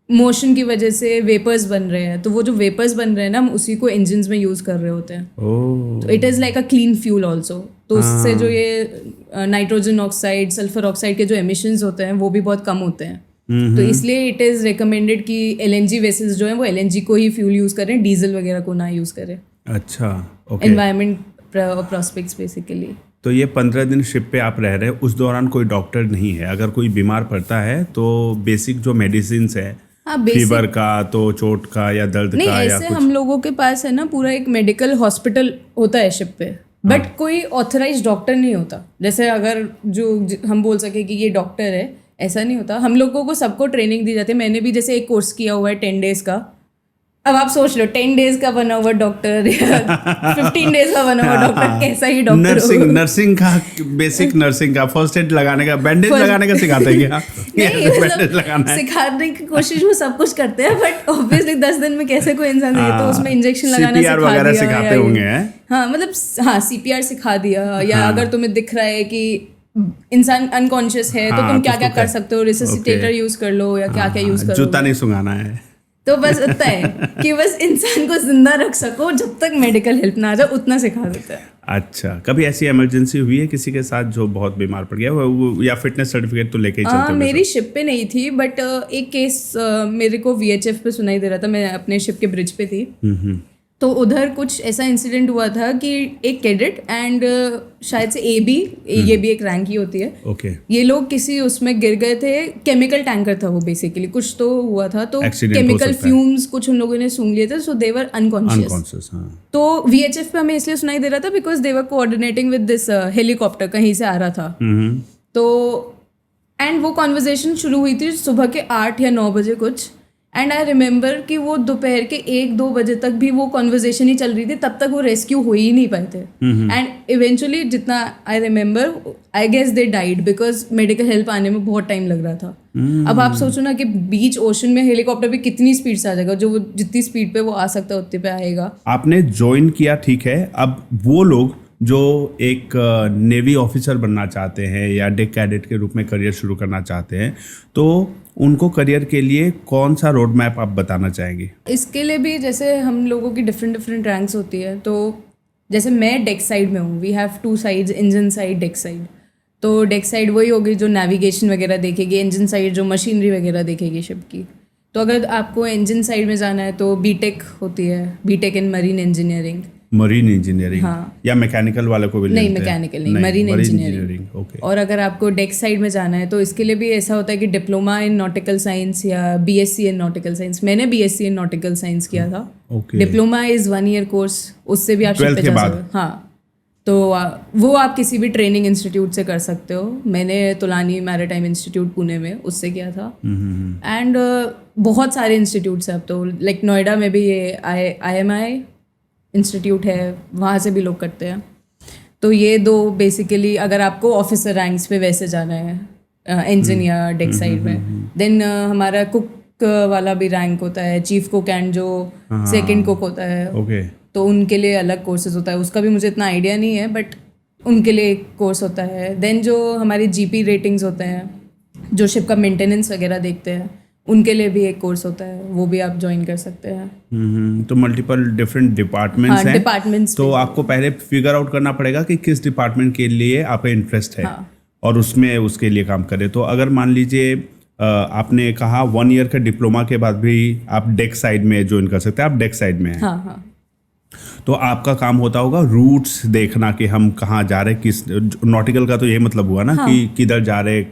मोशन की वजह से वेपर्स बन रहे हैं, तो वो जो वेपर्स बन रहे हैं ना, हम उसी को इंजन्स में यूज़ कर रहे होते हैं। तो it is like a clean fuel also, तो उससे जो ये नाइट्रोजन ऑक्साइड, सल्फर ऑक्साइड के जो एमिशंस होते हैं वो भी बहुत कम होते हैं। तो इसलिए इट इज़ रिकमेंडेड कि एलएनजी वेसल्स जो हैं वो एलएनजी को ही फ्यूल यूज़ करें, डीजल वगैरह को ना यूज़ करें। अच्छा, ओके। Environment prospects basically. तो ये 15 दिन शिप पे आप रह रहे हैं, उस दौरान कोई डॉक्टर नहीं है, अगर कोई बीमार पड़ता है तो बेसिक जो मेडिसिन है, फीवर का, तो चोट का या दर्द नहीं, का या ऐसे कुछ? हम लोगों के पास है ना पूरा एक मेडिकल हॉस्पिटल होता है शिप पे, बट कोई ऑथराइज डॉक्टर नहीं होता। जैसे अगर जो हम बोल सके कि ये डॉक्टर है ऐसा नहीं होता, हम लोगों को सबको ट्रेनिंग दी जाती है। मैंने भी जैसे एक कोर्स किया हुआ है 10 डेज का। अब आप सोच लो 10 डेज का बना हुआ डॉक्टर या 15 डेज का बना हुआ डॉक्टर, कैसा ही डॉक्टर हो। नर्सिंग का बेसिक, नर्सिंग का फर्स्ट एड लगाने का, बैंडेज लगाने का सिखाते हैं क्या? नहीं, मतलब सिखाने की कोशिश में सब कुछ करते हैं, बट ऑब्वियसली 10 दिन में कैसे कोई इंसान देगा, तो उसमें इंजेक्शन लगाना वगैरह सिखाते होंगे। हाँ मतलब हाँ, CPR सिखा दिया, या अगर तुम्हें दिख रहा है कि इंसान अनकॉन्शियस है तो तुम क्या क्या कर सकते हो, रिससिटेटर यूज कर लो या क्या क्या यूज कर लो। जूता नहीं सुंघाना है, तो बस उतना है कि बस इंसान को जिंदा रख सको, जब तक मेडिकल हेल्प ना आ जाए उतना सिखा देता है। अच्छा, कभी ऐसी इमरजेंसी हुई है किसी के साथ जो बहुत बीमार पड़ गया वो, या फिटनेस सर्टिफिकेट तो लेके ही चलते हो? मेरी शिप पे नहीं थी, बट एक केस मेरे को VHF पे सुनाई दे रहा था। मैं अपने शिप के ब्रिज पे थी, तो उधर कुछ ऐसा इंसिडेंट हुआ था कि एक कैडेट एंड शायद से AB, ये भी एक रैंक ही होती है, ओके, ये लोग किसी उसमें गिर गए थे। केमिकल टैंकर था वो, बेसिकली कुछ तो हुआ था, तो केमिकल फ्यूम्स कुछ उन लोगों ने सूंघ लिए थे, सो दे वर अनकॉन्शियस। तो VHF पे हमें इसलिए सुनाई दे रहा था because they were coordinating with this helicopter, कहीं से आ रहा था। तो एंड वो कॉन्वर्जेशन शुरू हुई थी सुबह के 8 या 9 बजे कुछ, एंड आई रिमेंबर कि वो दोपहर के 1-2 बजे तक भी वो कॉन्वर्जेशन ही चल रही थी, तब तक वो रेस्क्यू हो ही नहीं पाए थे। एंड इवेंचुअली जितना I remember, I guess they died because medical help आने में बहुत टाइम लग रहा था। अब आप सोचो ना कि बीच ओशन में हेलीकॉप्टर भी कितनी स्पीड से आ जाएगा, जो वो जितनी स्पीड पे वो आ सकता है उतनी पे आएगा। आपने ज्वाइन किया, ठीक है, अब वो लोग जो एक नेवी ऑफिसर बनना चाहते हैं या डेक कैडेट के रूप में करियर शुरू करना चाहते हैं, तो उनको करियर के लिए कौन सा रोड मैप आप बताना चाहेंगे? इसके लिए भी जैसे हम लोगों की डिफरेंट रैंक्स होती है, तो जैसे मैं डेक साइड में हूँ, we have 2 sides, engine side, deck side. तो डेक साइड वही होगी जो नेविगेशन वगैरह देखेगी, इंजन साइड जो मशीनरी वगैरह देखेगी शिप की। तो अगर आपको इंजन साइड में जाना है तो BTech होती है, BTech in marine engineering. Marine engineering, हाँ, या मैकेनिकल वाले को भी नहीं, मैकेनिकल नहीं, मरीन इंजीनियरिंग। ओके। और अगर आपको डेक साइड में जाना है तो इसके लिए भी ऐसा होता है कि डिप्लोमा इन नॉटिकल साइंस या BSc इन नॉटिकल साइंस। मैंने BSc इन नॉटिकल साइंस किया था। Okay. Diploma is 1 year course, उससे भी आप शिप पे जा सकते हो। हाँ, तो वो आप किसी भी ट्रेनिंग इंस्टीट्यूट से कर सकते हो। मैंने तुलानी मैरीटाइम इंस्टीट्यूट पुणे में उससे किया था। एंड बहुत सारे इंस्टीट्यूट्स हैं अब तो, लाइक नोएडा में भी ये IMI इंस्टीट्यूट है, वहाँ से भी लोग करते हैं। तो ये 2 बेसिकली, अगर आपको ऑफिसर रैंक्स पे वैसे जाना है इंजन या डेक साइड में, देन हमारा कुक वाला भी रैंक होता है, चीफ कुक एंड जो सेकंड कुक होता है, ओके, तो उनके लिए अलग कोर्सेज होता है। उसका भी मुझे इतना आइडिया नहीं है, बट उनके लिए एक कोर्स होता है। देन जो हमारी GP रेटिंग्स होते हैं, जो शिप का मेंटेनेंस वगैरह देखते हैं, उनके लिए भी एक कोर्स होता है, वो भी आप ज्वाइन कर सकते हैं। तो मल्टीपल डिफरेंट डिपार्टमेंट्स हैं। डिपार्टमेंट्स तो आपको पहले फिगर आउट करना पड़ेगा कि किस डिपार्टमेंट के लिए आपका इंटरेस्ट है, और उसमें उसके लिए काम करें। तो अगर मान लीजिए आपने कहा 1 ईयर का डिप्लोमा के बाद भी आप डेक साइड में ज्वाइन कर सकते हैं, आप डेक साइड में हैं। हाँ। तो आपका काम होता होगा रूट्स देखना कि हम कहाँ जा रहे हैं, किस नॉटिकल का तो ये मतलब हुआ ना कि किधर जा रहे,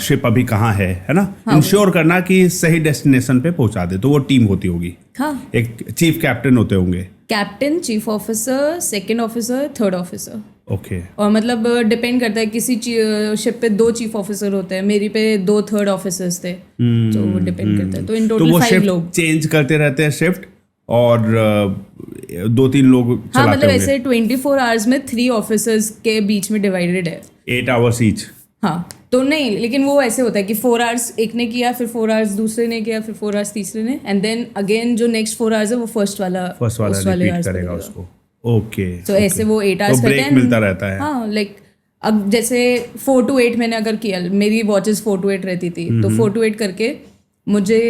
शिप अभी कहाँ है ना, इंश्योर करना कि सही डेस्टिनेशन पे पहुंचा दे। तो वो टीम होती होगी। हाँ, एक चीफ कैप्टन होते होंगे, captain, chief officer, second officer, third officer. Okay. और मतलब डिपेंड करता है, किसी शिप पे 2 चीफ ऑफिसर होते हैं, मेरी पे 2 थर्ड ऑफिसर्स थे, तो वो डिपेंड करता है। तो इन टोटल 5 लोग चेंज करते रहते हैं शिफ्ट, और 2-3 लोग चलाते हाँ, मतलब होंगे। ऐसे 24 आवर्स में 3 ऑफिसर्स के बीच में डिवाइडेड है, 8 आवर्स ईच। हाँ, तो नहीं, लेकिन वो ऐसे होता है कि 4 आवर्स एक ने किया, फिर 4 आवर्स दूसरे ने किया, फिर 4 आवर्स तीसरे ने, एंड देन अगेन जो नेक्स्ट 4 आवर्स है वो फर्स्ट वाला रिपीट करेगा उसको। ओके। तो ऐसे वो 8 आवर्स करते हैं, मिलता रहता है। हाँ, लाइक अब जैसे 4 to 8 मैंने अगर किया, मेरी वॉचेस 4 to 8 रहती थी, तो 4 to 8 करके मुझे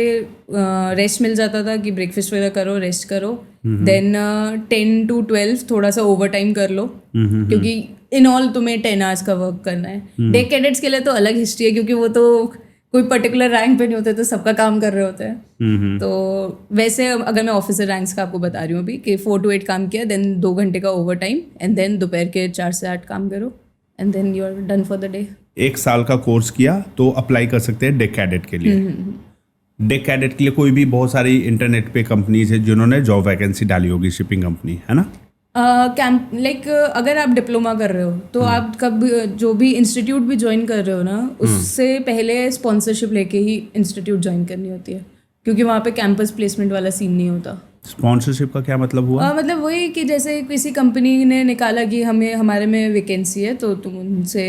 रेस्ट मिल जाता था कि ब्रेकफास्ट वगैरह करो, रेस्ट करो। देन 10 to 12 थोड़ा सा ओवर टाइम कर लो, क्योंकि इन ऑल तुम्हें 10 आवर्स का वर्क करना है। डेक कैडेट्स के लिए तो अलग हिस्ट्री है, क्योंकि वो तो कोई पर्टिकुलर रैंक पे नहीं होते, तो सबका काम कर रहे होते हैं। तो वैसे अगर मैं ऑफिसर रैंक्स का आपको बता रही हूँ अभी, कि 4 to 8 काम किया, देन 2 घंटे का ओवर टाइम, एंड देन दोपहर के 4 से 8 काम करो, and then you are done for the day. 1 साल का कोर्स किया तो अप्लाई कर सकते हैं डेक कैडेट के लिए। डेक कैडेट के लिए कोई भी बहुत सारी इंटरनेट पे कंपनीज है जिन्होंने जॉब वैकेंसी डाली होगी, शिपिंग कंपनी है ना? कैंप लाइक अगर आप डिप्लोमा कर रहे हो तो आप कब जो भी इंस्टीट्यूट भी ज्वाइन कर रहे हो ना उससे पहले स्पॉन्सरशिप लेके ही इंस्टीट्यूट ज्वाइन करनी होती है, क्योंकि वहाँ पे कैंपस प्लेसमेंट वाला सीन नहीं होता। स्पॉन्सरशिप का क्या मतलब हुआ? मतलब वही कि जैसे किसी कंपनी ने निकाला कि हमें हमारे में वैकेंसी है तो तुम उनसे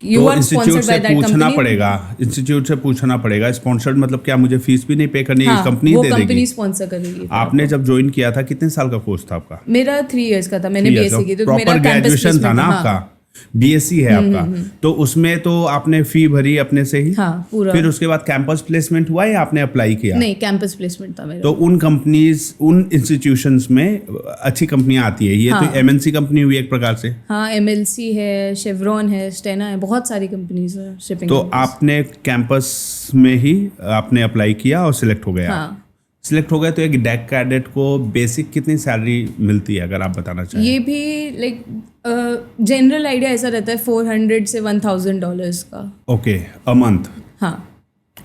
तो इंस्टीट्यूट से पूछना पड़ेगा, इंस्टीट्यूट से पूछना पड़ेगा। स्पॉन्सर्ड मतलब क्या, मुझे फीस भी नहीं पे करनी है, कंपनी दे देगी? कंपनी स्पॉन्सर करेगी। आपने जब ज्वाइन किया था कितने साल का कोर्स था आपका? मेरा 3 इयर्स का था, मैंने बीएससी की, तो मेरा प्रॉपर ग्रेजुएशन था ना आपका? बीएससी है आपका, तो उसमें तो आपने फी भरी अपने से ही? हाँ पूरा। फिर उसके बाद कैंपस प्लेसमेंट हुआ या आपने अप्लाई किया? नहीं, कैंपस प्लेसमेंट था मेरा। तो उन कंपनीज, उन इंस्टीट्यूशंस में अच्छी कंपनियां आती है, ये तो एमएनसी कंपनी हुई एक प्रकार से। हाँ, एमएलसी है, शेवरॉन है, स्टेना है, बहुत सारी कंपनीज है शिपिंग। तो आपने कैंपस में ही आपने अप्लाई किया और सिलेक्ट हो गया? हाँ। सिलेक्ट हो गए तो एक डेक कैडेट को बेसिक कितनी सैलरी मिलती है अगर आप बताना चाहें? ये भी लाइक जनरल आइडिया ऐसा रहता है $400 से $1,000 का। Okay, a month? हाँ।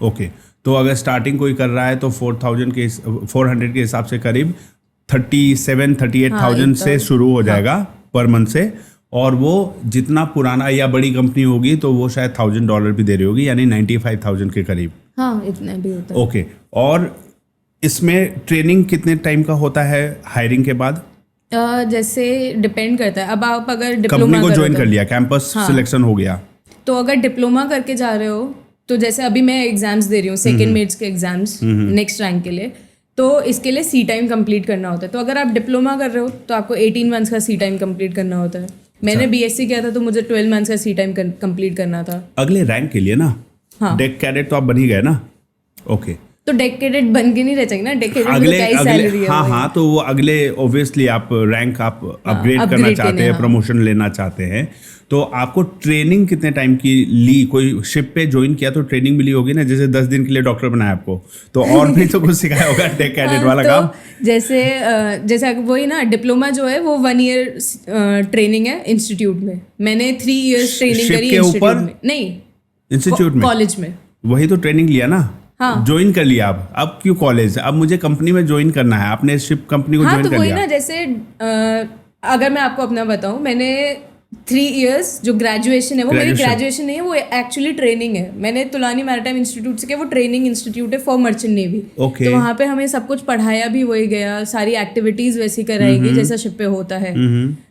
ओके, तो अगर स्टार्टिंग कोई कर रहा है तो 400 के हिसाब से करीब 38,000 से शुरू हो जाएगा पर मंथ से, और वो जितना पुराना या बड़ी कंपनी होगी तो वो शायद $1,000 भी दे रही होगी, यानी 95,000 के करीब। हाँ, इतना भी होता है। ओके, और इसमें ट्रेनिंग कितने टाइम का होता है हायरिंग के बाद? जैसे डिपेंड करता है। अब आप अगर डिप्लोमा कंपनी को ज्वाइन कर लिया, कैंपस सिलेक्शन हो गया, तो अगर डिप्लोमा करके जा रहे हो तो जैसे अभी मैं एग्जाम्स दे रही हूँ, सेकेंड मेट्स के एग्जाम्स नेक्स्ट रैंक के लिए, तो इसके लिए सी टाइम कंप्लीट करना होता है। तो अगर आप डिप्लोमा कर रहे हो तो आपको 18 मंथ्स का सी टाइम कंप्लीट करना होता है। मैंने बीएससी किया था तो मुझे 12 मंथ्स का सी टाइम कंप्लीट करना था अगले रैंक के लिए ना। डेक कैडेट तो आप बन ही गए ना? ओके, तो डेक कैडेट बन के नहीं रह चाहिए ना, डेक कैडेट अगले में सैलरी है। हाँ, तो वो अगले ऑब्वियसली आप रैंक आप अपग्रेड करना चाहते हैं, प्रमोशन लेना चाहते हैं, तो आपको ट्रेनिंग कितने टाइम की ली? कोई शिप पे ज्वाइन किया तो ट्रेनिंग मिली होगी ना, जैसे 10 दिन के लिए डॉक्टर बनाया आपको, तो और भी तो कुछ सिखाया होगा डेक कैडेट वाला काम। जैसे वही ना, डिप्लोमा जो है वो 1 ईयर ट्रेनिंग है इंस्टीट्यूट में। मैंने 3 इयर्स ट्रेनिंग करी इंस्टीट्यूट में, नहीं इंस्टीट्यूट में, कॉलेज में। वही तो ट्रेनिंग लिया ना? हाँ, ज्वाइन कर लिया। अब क्यों कॉलेज? अब मुझे कंपनी में ज्वाइन करना है, आपने शिप कंपनी को ज्वाइन कर लिया। तो वही ना, जैसे अगर मैं आपको अपना बताऊं, मैंने 3 इयर्स जो ग्रेजुएशन है वो मेरी ग्रेजुएशन नहीं है, वो एक्चुअली ट्रेनिंग है। मैंने तुलानी मैरीटाइम इंस्टीट्यूट से किया, वो ट्रेनिंग इंस्टीट्यूट है फॉर मर्चेंट नेवी। तो वहाँ पे हमें सब कुछ पढ़ाया भी वही गया, सारी एक्टिविटीज वैसी कराई गई जैसा शिप पे होता है।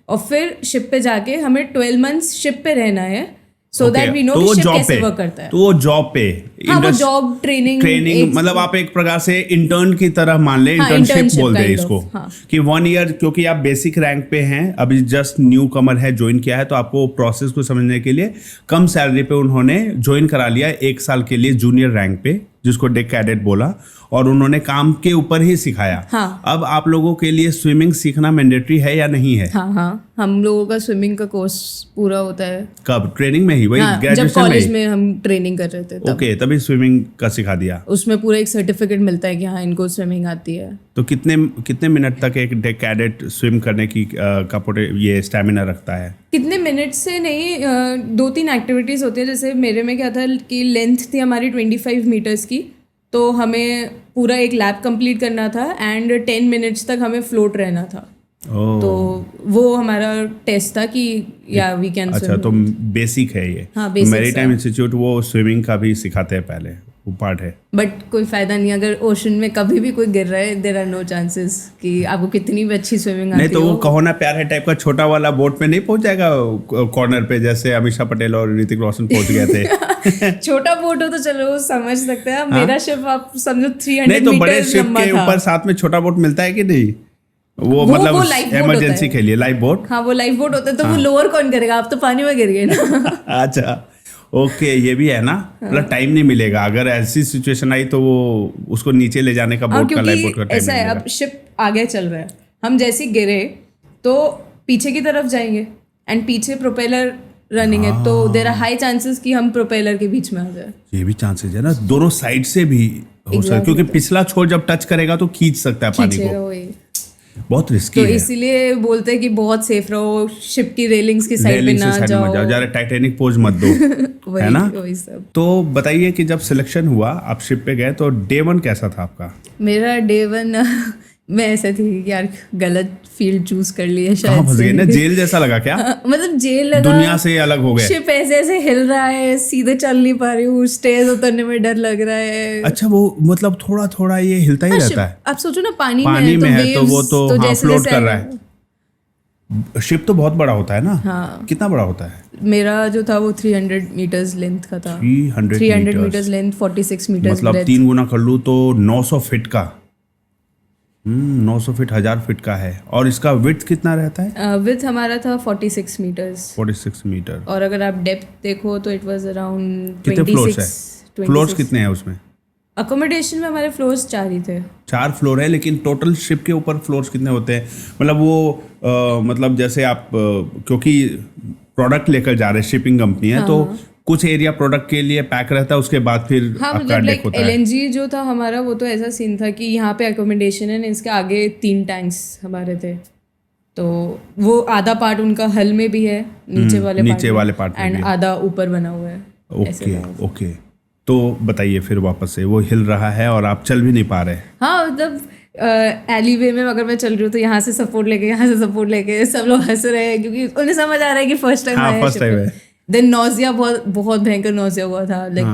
और फिर शिप पे जाके हमें 12 मंथ्स शिप पे रहना है, सो दैट वी नो कि शिप कैसे वर्क करता है। तो वो जॉब पे, वो जॉब ट्रेनिंग मतलब आप एक प्रकार से इंटर्न की तरह मान ले, इंटर्नशिप बोलते हैं इसको, कि 1 ईयर, क्योंकि आप बेसिक रैंक पे हैं, अभी जस्ट न्यू कमर है, ज्वाइन किया है, तो आपको प्रोसेस को समझने के लिए कम सैलरी पे उन्होंने ज्वाइन करा लिया 1 साल के लिए जूनियर रैंक पे, जिसको डेक कैडेट बोला, और उन्होंने काम के ऊपर ही सिखाया। अब आप लोगों के लिए स्विमिंग सीखना मैंडेटरी है या नहीं है? हाँ, हम लोगों का स्विमिंग का कोर्स पूरा होता है। कब? ट्रेनिंग में ही? वही ग्रेजुएशन में? जब कॉलेज में हम ट्रेनिंग कर रहे थे तब। ओके, तभी स्विमिंग का सिखा दिया। उसमें पूरा एक सर्टिफिकेट मिलता है कि हाँ इनको स्विमिंग आती है। तो कितने मिनट तक एक डेक कैडेट स्विम करने की ये स्टैमिना रखता है? कितने मिनट से नहीं, 2-3 एक्टिविटीज होती है। जैसे मेरे में क्या था कि लेंथ थी हमारी 25 मीटर्स की, तो हमें पूरा एक लैप कंप्लीट करना था एंड 10 मिनट्स तक हमें फ्लोट रहना था। तो वो हमारा टेस्ट था कि या वी कैन। अच्छा, तो बेसिक है ये। हाँ, बेसिक। मैरीटाइम इंस्टीट्यूट वो स्विमिंग का भी सिखाते हैं पहले, वो पार्ट है। बट कोई फायदा नहीं, अगर ओशन में कभी भी कोई गिर रहा है, देयर आर नो चांसेस कि आपको कितनी भी अच्छी स्विमिंग आती हो। नहीं तो वो कहो ना, प्यार है टाइप का छोटा वाला बोट में नहीं पहुंच जाएगा कॉर्नर पे, जैसे अमीषा पटेल और ऋतिक रोशन पहुंच गए थे। छोटा बोट हो तो चलो समझ सकते हैं, मेरा शिप आप समझो 300 नहीं, तो बड़े शिप के ऊपर साथ में छोटा बोट मिलता है कि नहीं? वो मतलब इमरजेंसी के लिए लाइफ बोट। हाँ, वो लाइफ बोट होता है, तो वो लोअर कौन करेगा? आप तो पानी में गिर गए ना। अच्छा, ओके, ये भी है ना, मतलब टाइम नहीं मिलेगा अगर ऐसी सिचुएशन आई तो वो उसको नीचे ले जाने का बोट का, लाइफ बोट का टाइम ऐसा है। अब शिप आगे चल रहा है, हम जैसे गिरे तो पीछे की तरफ जाएंगे एंड पीछे प्रोपेलर रनिंग है, तो देयर आर हाई चांसेस कि हम प्रोपेलर के बीच में आ जाए। ये भी चांसेस है ना, दोनों साइड से भी हो सकता है, क्योंकि पिछला छोर जब टच करेगा तो खींच सकता है पानी को। बहुत रिस्की है, तो इसीलिए बोलते हैं कि बहुत सेफ रहो, शिप की रेलिंग्स की साइड पे ना जाओ, ज़्यादा टाइटैनिक पोज मत दो। है ना? वही सब। तो बताइए कि जब सिलेक्शन हुआ, आप शिप पे गए, तो डे 1 कैसा था आपका? मेरा डे 1 मैं ऐसे थी कि यार गलत फील्ड चूज कर लिया कहाँ शायद फंस गए ना, से। जेल जैसा लगा क्या? मतलब जेल लगा, दुनिया से अलग हो गए। शिप ऐसे ऐसे हिल रहा है, सीधे चल नहीं पा रही हूँ, स्टेज उतरने में डर लग रहा है। अच्छा, वो मतलब थोड़ा थोड़ा ये हिलता ही हाँ, रहता है। आप सोचो ना पानी पानी में है तो वो waves तो हाँ, जैसे फ्लोट जैसे कर रहा है। शिप तो बहुत बड़ा होता है ना? हाँ। कितना बड़ा होता है? मेरा जो था वो 300 मीटर्स लेंथ का था। 300 मीटर्स लेंथ, 46 मीटर्स मतलब ब्रेथ। 3 गुना कर लूँ तो 900 फीट का। 900 फीट 1000 फीट का है। और इसका विड्थ कितना रहता है? विथ हमारा था 46 मीटर्स। 46 मीटर। और अगर आप डेप्थ देखो तो इट वाज अराउंड कितने फ्लोर्स है? 26। फ्लोर्स कितने हैं उसमें? अकोमोडेशन में हमारे फ्लोर्स 4 ही थे। 4 फ्लोर है, लेकिन टोटल शिप के ऊपर फ्लोर्स कितने होते हैं? मतलब वो मतलब जैसे आप क्योंकि प्रोडक्ट लेकर जा रहे हैं, शिपिंग कंपनी है, तो कुछ एरिया प्रोडक्ट के लिए पैक रहता है, उसके बाद फिर हाँ, आपका मतलब डेक लाइक होता है। LNG जो था हमारा, वो तो ऐसा सीन था कि यहाँ पे अकोमोडेशन है, इसके आगे 3 टैंक्स हमारे थे। तो वो आधा पार्ट उनका हल में भी है, नीचे वाले पार्ट में एंड भी है। आधा ऊपर बना हुआ है। Okay okay. तो बताइए फिर वापस से, वो हिल रहा है और आप चल भी नहीं पा रहे। हाँ, मतलब एली वे में अगर मैं चल रही हूँ तो यहाँ से सपोर्ट लेके, यहाँ से सपोर्ट लेके, सब लोग हंस रहे हैं क्योंकि उन्हें समझ आ रहा है कि फर्स्ट टाइम हाँ, आया first time है। देन नोजिया, बहुत बहुत भयंकर नोजिया हुआ था। लाइक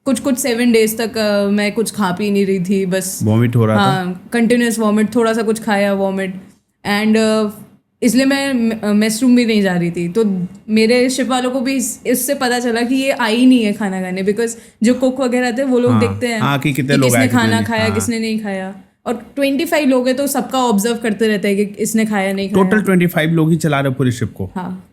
7 डेज तक मैं कुछ खा पी नहीं रही थी, बस वॉमिट हो रहा था। हाँ, कंटिन्यूस वॉमिट, थोड़ा सा कुछ खाया वॉमिट। एंड इसलिए मैं मेस रूम भी नहीं जा रही थी। तो मेरे शिप वालों को भी इससे पता चला कि ये आई नहीं है खाना खाने, बिकॉज जो कुक वगैरह थे वो लोग हाँ, देखते हैं हाँ, कि कितने लोग किसने आए, कितने खाना नहीं। खाया, हाँ। किसने नहीं खाया। और 25 लोग हैं तो सबका ऑब्जर्व करते रहते हैं कि इसने खाया नहीं खाया। टोटल 25 लोग ही चला रहे पूरी शिप को? हाँ,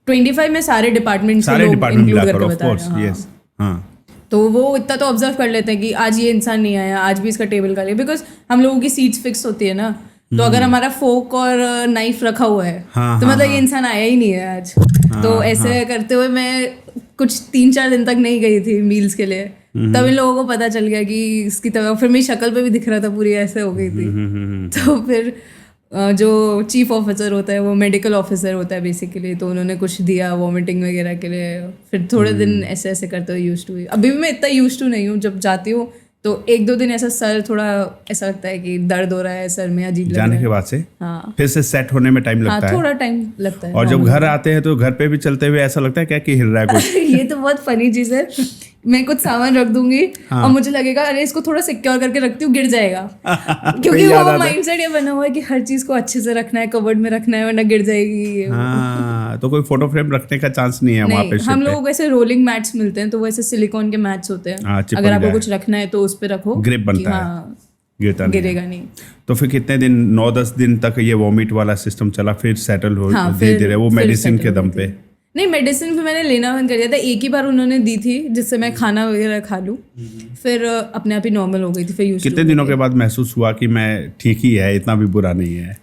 25 में सारे डिपार्टमेंट से सारे लोग डिपार्टमेंट इंक्लूड मिलाकर, करके ऑफ बता कोर्स, रहे हैं। यस। हाँ, तो वो इतना तो ऑब्जर्व कर लेते हैं कि आज ये इंसान नहीं आया, आज भी इसका टेबल खाली है, बिकॉज हम लोगों की सीट्स फिक्स होती है ना। तो अगर हमारा फोक और नाइफ रखा हुआ है हाँ, तो हाँ, मतलब ये इंसान आया ही नहीं है आज। तो ऐसे करते हुए मैं कुछ 3-4 दिन तक नहीं गई थी मील्स के लिए। तब इन लोगों को पता चल गया कि इसकी तबीयत, फिर मेरी शक्ल पे भी दिख रहा था, पूरी ऐसे हो गई थी। तो फिर जो चीफ ऑफिसर होता है वो मेडिकल ऑफिसर होता है बेसिकली, तो उन्होंने कुछ दिया वॉमिटिंग वगैरह के लिए। फिर थोड़े दिन ऐसे ऐसे करते हुए यूज्ड हुई। अभी भी मैं इतना यूज्ड टू नहीं हूँ। जब जाती हूँ तो 1-2 दिन ऐसा सर थोड़ा ऐसा लगता है कि दर्द हो रहा है सर में, अजीब लग रहा जाने है। के बाद से हाँ, फिर से सेट होने में टाइम हाँ, लगता है। थोड़ा टाइम लगता है। और जब घर आते हैं तो घर पे भी चलते हुए ऐसा लगता है क्या कि हिल रहा है कुछ? ये तो बहुत फनी चीज है। मैं कुछ सामान रख दूंगी और मुझे लगेगा अरे इसको थोड़ा सिक्योर करके रखती हूँ, गिर जाएगा। क्योंकि वो माइंडसेट ये बना हुआ है कि हर चीज को अच्छे से रखना है, कबर्ड में रखना है, वरना गिर जाएगी। हाँ, तो कोई फोटो फ्रेम रखने का चांस नहीं है वहाँ पे नहीं, शिप हम पे? लोगों को ऐसे रोलिंग मैट्स मिलते हैं, तो वो ऐसे सिलिकॉन के मैट्स होते हैं। हाँ, चिपक अगर आपको जाए। कुछ रखना है तो उस पे रखो, ग्रिप बनता कि है, हाँ, गिरता नहीं है। गिरेगा नहीं। तो फिर कितने दिन, 9-10 दिन तक ये वॉमिट वाला सिस्टम चला, फिर सेटल हो हाँ, धीरे धीरे वो फिर मेडिसिन settle के हो दम गई पे? थी। नहीं, मेडिसिन भी मैंने लेना बंद कर दिया था। एक ही बार उन्होंने दी थी जिससे मैं खाना वगैरह खा लूँ, फिर अपने आप ही नॉर्मल हो गई थी। फिर कितने दिनों के बाद महसूस हुआ कि मैं ठीक ही है, इतना भी बुरा नहीं है?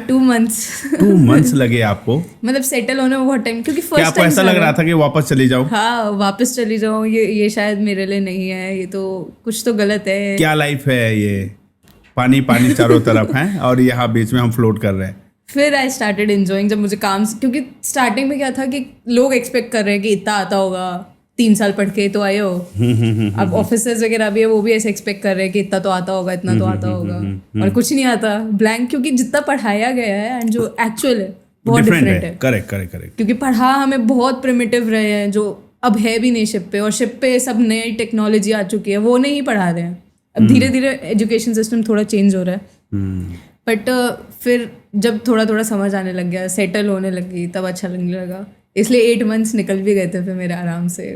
2 months 2 months लगे आपको? मतलब सेटल होने में बहुत टाइम, क्योंकि क्या फर्स्ट आपको ऐसा लग रहा था कि वापस चली जाऊं? हाँ, वापस चली जाऊँ, ये शायद मेरे लिए नहीं है, ये तो कुछ तो गलत है। क्या लाइफ है ये, पानी पानी चारों तरफ है और यहाँ बीच में हम फ्लोट कर रहे हैं। फिर आई स्टार्टेड एंजॉइंग जब मुझे काम, क्योंकि स्टार्टिंग में क्या था कि लोग एक्सपेक्ट कर रहे हैं कि इतना आता होगा, 3 साल पढ़ के तो आए हो। अब ऑफिसर्स वगैरह भी है, वो भी ऐसे एक्सपेक्ट कर रहे हैं कि इतना तो आता होगा, इतना तो आता होगा, और कुछ नहीं आता, ब्लैंक। क्योंकि जितना पढ़ाया गया है एंड जो एक्चुअल है बहुत डिफरेंट है। Correct correct correct. क्योंकि पढ़ा हमें बहुत प्रिमिटिव रहे हैं, जो अब है भी नहीं शिप पे, और शिप पे सब नई टेक्नोलॉजी आ चुकी है, वो नहीं पढ़ा रहे हैं। अब धीरे धीरे एजुकेशन सिस्टम थोड़ा चेंज हो रहा है। बट फिर जब थोड़ा थोड़ा समझ आने लग गया, सेटल होने लगी, तब अच्छा लगने लगा। इसलिए 8 months निकल भी गए थे फिर मेरे आराम से।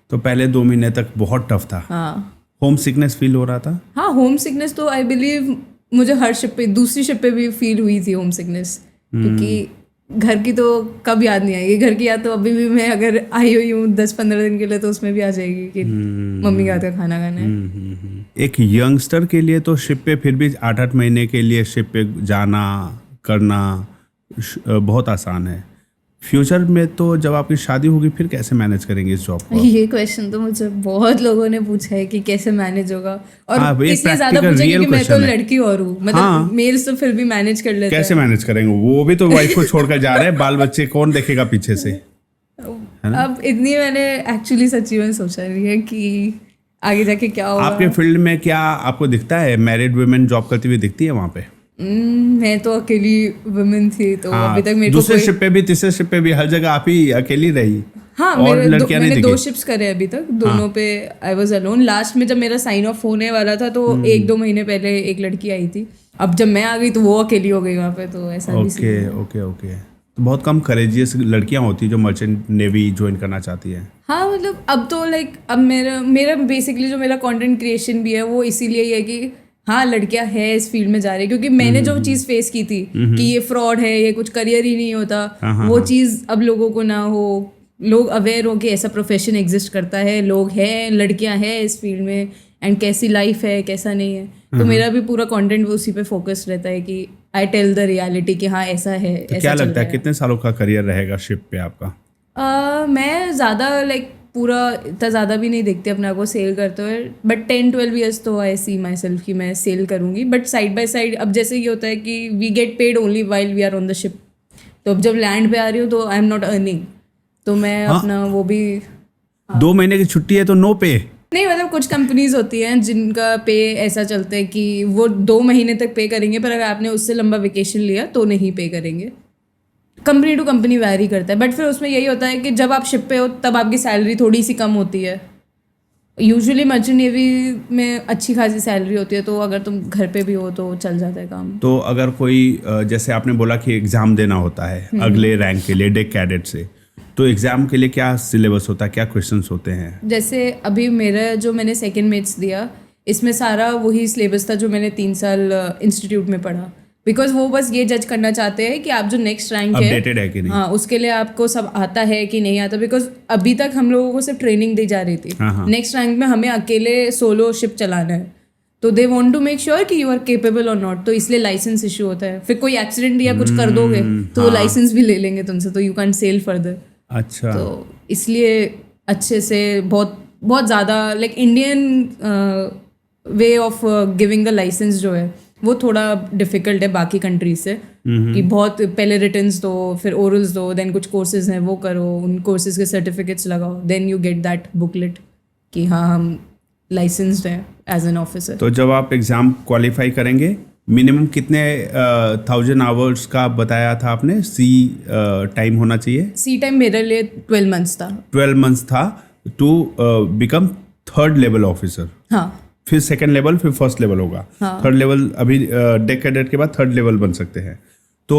तो पहले 2 महीने तक बहुत टफ था। हाँ, होम सिकनेस फील हो रहा था? हाँ, होम सिकनेस तो आई बिलीव मुझे हर शिप पे, दूसरी शिप पे भी फील हुई थी होम सिकनेस। क्योंकि घर की तो कब याद नहीं आएगी, घर की याद तो अभी भी मैं अगर आई हुई हूँ 10-15 दिन के लिए तो उसमें भी आ जाएगी कि मम्मी का हाथ का खाना खाना है। एक यंगस्टर के लिए तो शिप पे फिर भी 8-8 महीने के लिए शिप पे जाना करना बहुत आसान है। फ्यूचर में तो जब आपकी शादी होगी फिर कैसे मैनेज करेंगे इस जॉब को? ये क्वेश्चन तो मुझे बहुत लोगों ने पूछा है कि कैसे मैनेज होगा, और हाँ, ये इसलिए ज्यादा practical पूछा real क्योंकि मैं तो question है। लड़की और हूँ, मतलब हाँ। मेल्स तो फिर भी मैनेज कर लेते कैसे मैनेज करेंगे? वो भी तो वाइफ को छोड़कर जा रहे हैं, बाल बच्चे कौन देखेगा पीछे से? अब इतनी मैंने एक्चुअली सच्ची में सोचा नहीं है कि आगे जाके क्या होगा। आपके फील्ड में क्या आपको दिखता है, मैरिड वुमेन जॉब करती हुई दिखती है वहाँ पे? मैं तो अकेली वुमेन थी, तो हाँ, अभी तक मेरे को दूसरे शिप पे भी, तीसरे शिप पे भी, हर जगह आप ही अकेली रही? हाँ, और लड़कियां नहीं मैंने दिखी? 2 शिप्स करे अभी तक, दोनों पे आई वाज अलोन। लास्ट में जब मेरा साइन ऑफ होने वाला था तो 1-2 महीने पहले एक लड़की आई थी। अब जब मैं आ गई तो वो अकेली हो गई वहाँ पे, तो ऐसा भी ओके। तो बहुत कम करेजियस लड़कियां होती हैं जो मर्चेंट नेवी ज्वाइन करना चाहती हैं। हाँ, मतलब अब तो लाइक अब मेरा बेसिकली जो मेरा कंटेंट क्रिएशन भी है वो इसीलिए ही है कि हाँ, लड़कियां है इस फील्ड में जा रही है, क्योंकि मैंने जो चीज़ फेस की थी कि ये फ्रॉड है, ये कुछ करियर ही नहीं होता, वो चीज़ अब लोगों को ना हो, लोग अवेयर हो कि ऐसा प्रोफेशन एग्जिस्ट करता है, लोग हैं, लड़कियां हैं इस फील्ड में, एंड कैसी लाइफ है, कैसा नहीं है। तो मेरा भी पूरा कंटेंट उसी पे फोकस रहता है कि आई टेल द रियलिटी कि हाँ ऐसा है। तो ऐसा क्या चल लगता है रहा कितने सालों का करियर रहेगा शिप पे आपका? मैं ज़्यादा लाइक पूरा इतना ज़्यादा भी नहीं देखती अपने आप को सेल करते हुए, बट 10-12 ईयर्स तो आई सी माई सेल्फ कि मैं सेल करूँगी। बट साइड बाय साइड अब जैसे ये होता है कि we get paid only while we are on the ship, तो अब जब लैंड पे आ रही हूँ तो आई एम नॉट अर्निंग, तो मैं अपना वो भी 2 महीने की छुट्टी है तो नो पे? नहीं, मतलब कुछ कंपनीज होती हैं जिनका पे ऐसा चलता है कि वो 2 महीने तक पे करेंगे, पर अगर आपने उससे लंबा वेकेशन लिया तो नहीं पे करेंगे। कंपनी टू कंपनी वैरी करता है, बट फिर उसमें यही होता है कि जब आप शिप पे हो तब आपकी सैलरी थोड़ी सी कम होती है। यूजुअली मर्चेंट नेवी में अच्छी खासी सैलरी होती है, तो अगर तुम घर पे भी हो तो चल जाता है काम। तो अगर कोई जैसे आपने बोला कि एग्ज़ाम देना होता है अगले रैंक के लिए डेक कैडेट से, तो एग्ज़ाम के लिए क्या सिलेबस होता है, क्या क्वेश्चंस होते हैं? जैसे अभी मेरा जो मैंने सेकेंड मेट्स दिया, इसमें सारा वही सिलेबस था जो मैंने 3 साल इंस्टीट्यूट में पढ़ा, बिकॉज वो बस ये जज करना चाहते हैं कि आप जो नेक्स्ट रैंक अपडेटेड है कि नहीं। हाँ, उसके लिए आपको सब आता है कि नहीं आता, बिकॉज अभी तक हम लोगों को सिर्फ ट्रेनिंग दी जा रही थी। नेक्स्ट रैंक में हमें अकेले सोलो शिप चलाना है, तो they want to make sure कि यू आर केपेबल और नॉट, तो इसलिए लाइसेंस इशू होता है। फिर कोई एक्सीडेंट या कुछ कर दोगे तो वो लाइसेंस भी ले लेंगे तुमसे, तो यू कैन सेल फर्दर। अच्छा, तो इसलिए अच्छे से बहुत बहुत ज़्यादा like Indian way of giving the license जो है वो थोड़ा डिफिकल्ट है बाकी कंट्रीज से, कि बहुत पहले रिटर्न्स दो, फिर ओरल्स दो, देन कुछ कोर्सेज हैं वो करो, उन कोर्सेज के सर्टिफिकेट्स लगाओ, then you get that booklet कि हाँ हम लाइसेंस्ड हैं एज एन ऑफिसर। तो जब आप एग्ज़ाम क्वालिफाई करेंगे मिनिमम कितने 1000 आवर्स का बताया था आपने सी टाइम होना चाहिए? सी टाइम मेरे लिए 12 मंथ्स था। 12 मंथ्स था to become 3rd level officer. हाँ, फिर 2nd लेवल, फिर 1st लेवल होगा। 3rd लेवल अभी डेक कैडेट के बाद 3rd लेवल बन सकते हैं। तो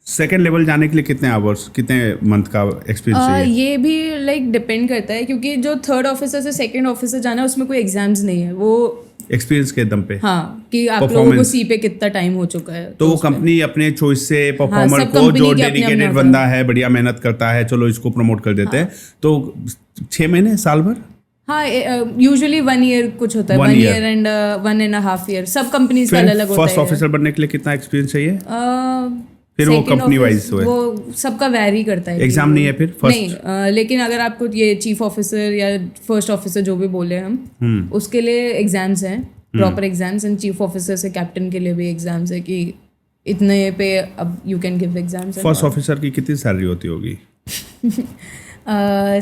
2nd लेवल जाने के लिए कितने आवर्स, कितने मंथ का एक्सपीरियंस चाहिए? ये भी लाइक डिपेंड करता है, क्योंकि जो 3rd ऑफिसर से 2nd ऑफिसर जाना है उसमें कोई एग्जाम्स नहीं है, वो एक्सपीरियंस के दम पे। हाँ, कि आप लोगों को सी पे कितना टाइम हो चुका है। तो वो कंपनी अपने चॉइस से परफॉर्मर सब को, company जो के अपने डेडिकेटेड अपने बंदा है, बढ़िया मेहनत करता है, चलो इसको प्रमोट कर देते हैं। तो 6 महीने, साल भर? हाँ, यूजुअली 1 ईयर कुछ होता है, 1 ईयर एंड 1.5 ईयर, सब कंपनीज का अलग होता है। फर्स्ट ऑफिसर बनने के लिए कितना एक्सपीरियंस चाहिए? फिर वो Second कंपनी office, वाइज है, वो सबका वैरी करता है। एग्जाम नहीं है फिर फर्स्ट? नहीं, लेकिन अगर आपको ये चीफ ऑफिसर या फर्स्ट ऑफिसर जो भी बोले हम, उसके लिए एग्जाम्स हैं, proper exams, and chief officer से कैप्टन के लिए भी एग्जाम्स है कि इतने पे अब you can give exams. First officer की कितनी सैलरी होती होगी?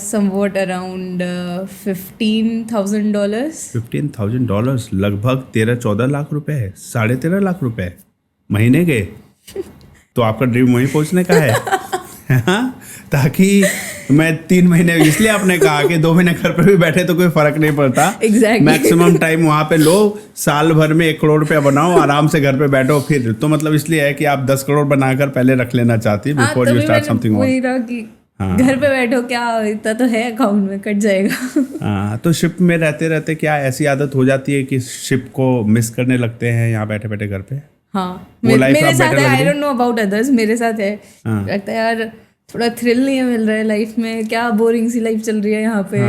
Somewhat around $15,000। $15,000 लगभग 13-14 लाख रुपए है, 13.5 लाख रुपए महीने के। तो आपका ड्रीम वहीं पहुंचने का है। हाँ? ताकि मैं 3 महीने, इसलिए आपने कहा कि 2 महीने घर पे भी बैठे तो कोई फर्क नहीं पड़ता। Exactly. मैक्सिमम टाइम वहां पे लो, साल भर में 1 करोड़ रुपया बनाओ, आराम से घर पे बैठो। फिर तो मतलब इसलिए है कि आप 10 करोड़ बनाकर पहले रख लेना चाहती है बिफोर यू स्टार्ट समथिंग। वही रहा कि घर पे बैठो, क्या इतना तो है अकाउंट में, कट जाएगा। हाँ, तो शिप में रहते रहते क्या ऐसी आदत हो जाती है कि शिप को मिस करने लगते हैं यहाँ बैठे बैठे घर पे? हाँ, वो life मेरे आप साथ better है, लग आई रही? डोंट नो अबाउट अदर्स, मेरे साथ है। लगता है यार थोड़ा थ्रिल नहीं मिल रहा है लाइफ में, क्या बोरिंग सी लाइफ चल रही है यहाँ पे।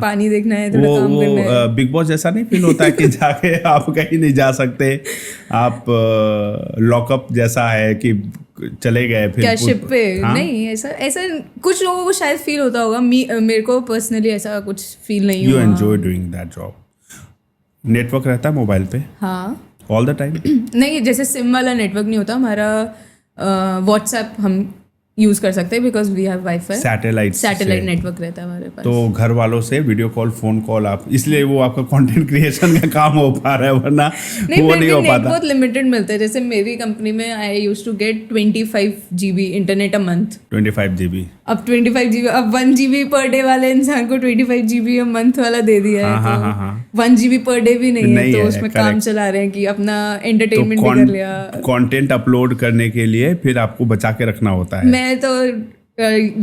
पानी देखना है, थोड़ा काम करना है। बिग बॉस जैसा नहीं फील होता है कि जाके आप कहीं नहीं जा सकते, आप लॉकअप जैसा है कि चले गए फिर क्या शिप पे? नहीं, ऐसा ऐसा कुछ लोगों को शायद फील होता होगा, मेरे को पर्सनली ऐसा कुछ फील नहीं यू हुआ। Enjoy doing that job. Network रहता है मोबाइल पे हाँ, ऑल द टाइम? नहीं, जैसे सिम वाला नेटवर्क नहीं होता हमारा। व्हाट्सएप हम यूज़ कर सकते हैं because we have wifi, satellite network रहता है हमारे पास। तो घर वालों से वीडियो कॉल, फोन कॉल, आप इसलिए वो आपका कंटेंट क्रिएशन का काम हो पा रहा है, वरना वो नहीं हो पाता। बहुत लिमिटेड मिलते हैं। जैसे मेरी कंपनी में I used to get 25 GB internet a month. 25 GB। अब 25 GB, अब 1 GB पर डे वाले इंसान को 25 GB अ मंथ वाला दे दिया है। हाँ, तो हाँ, हाँ। 1 GB पर डे भी नहीं है, तो है, उसमें correct। काम चला रहे हैं कि अपना एंटरटेनमेंट भी कर लिया। कंटेंट अपलोड करने के लिए फिर आपको बचा के रखना होता है। मैं तो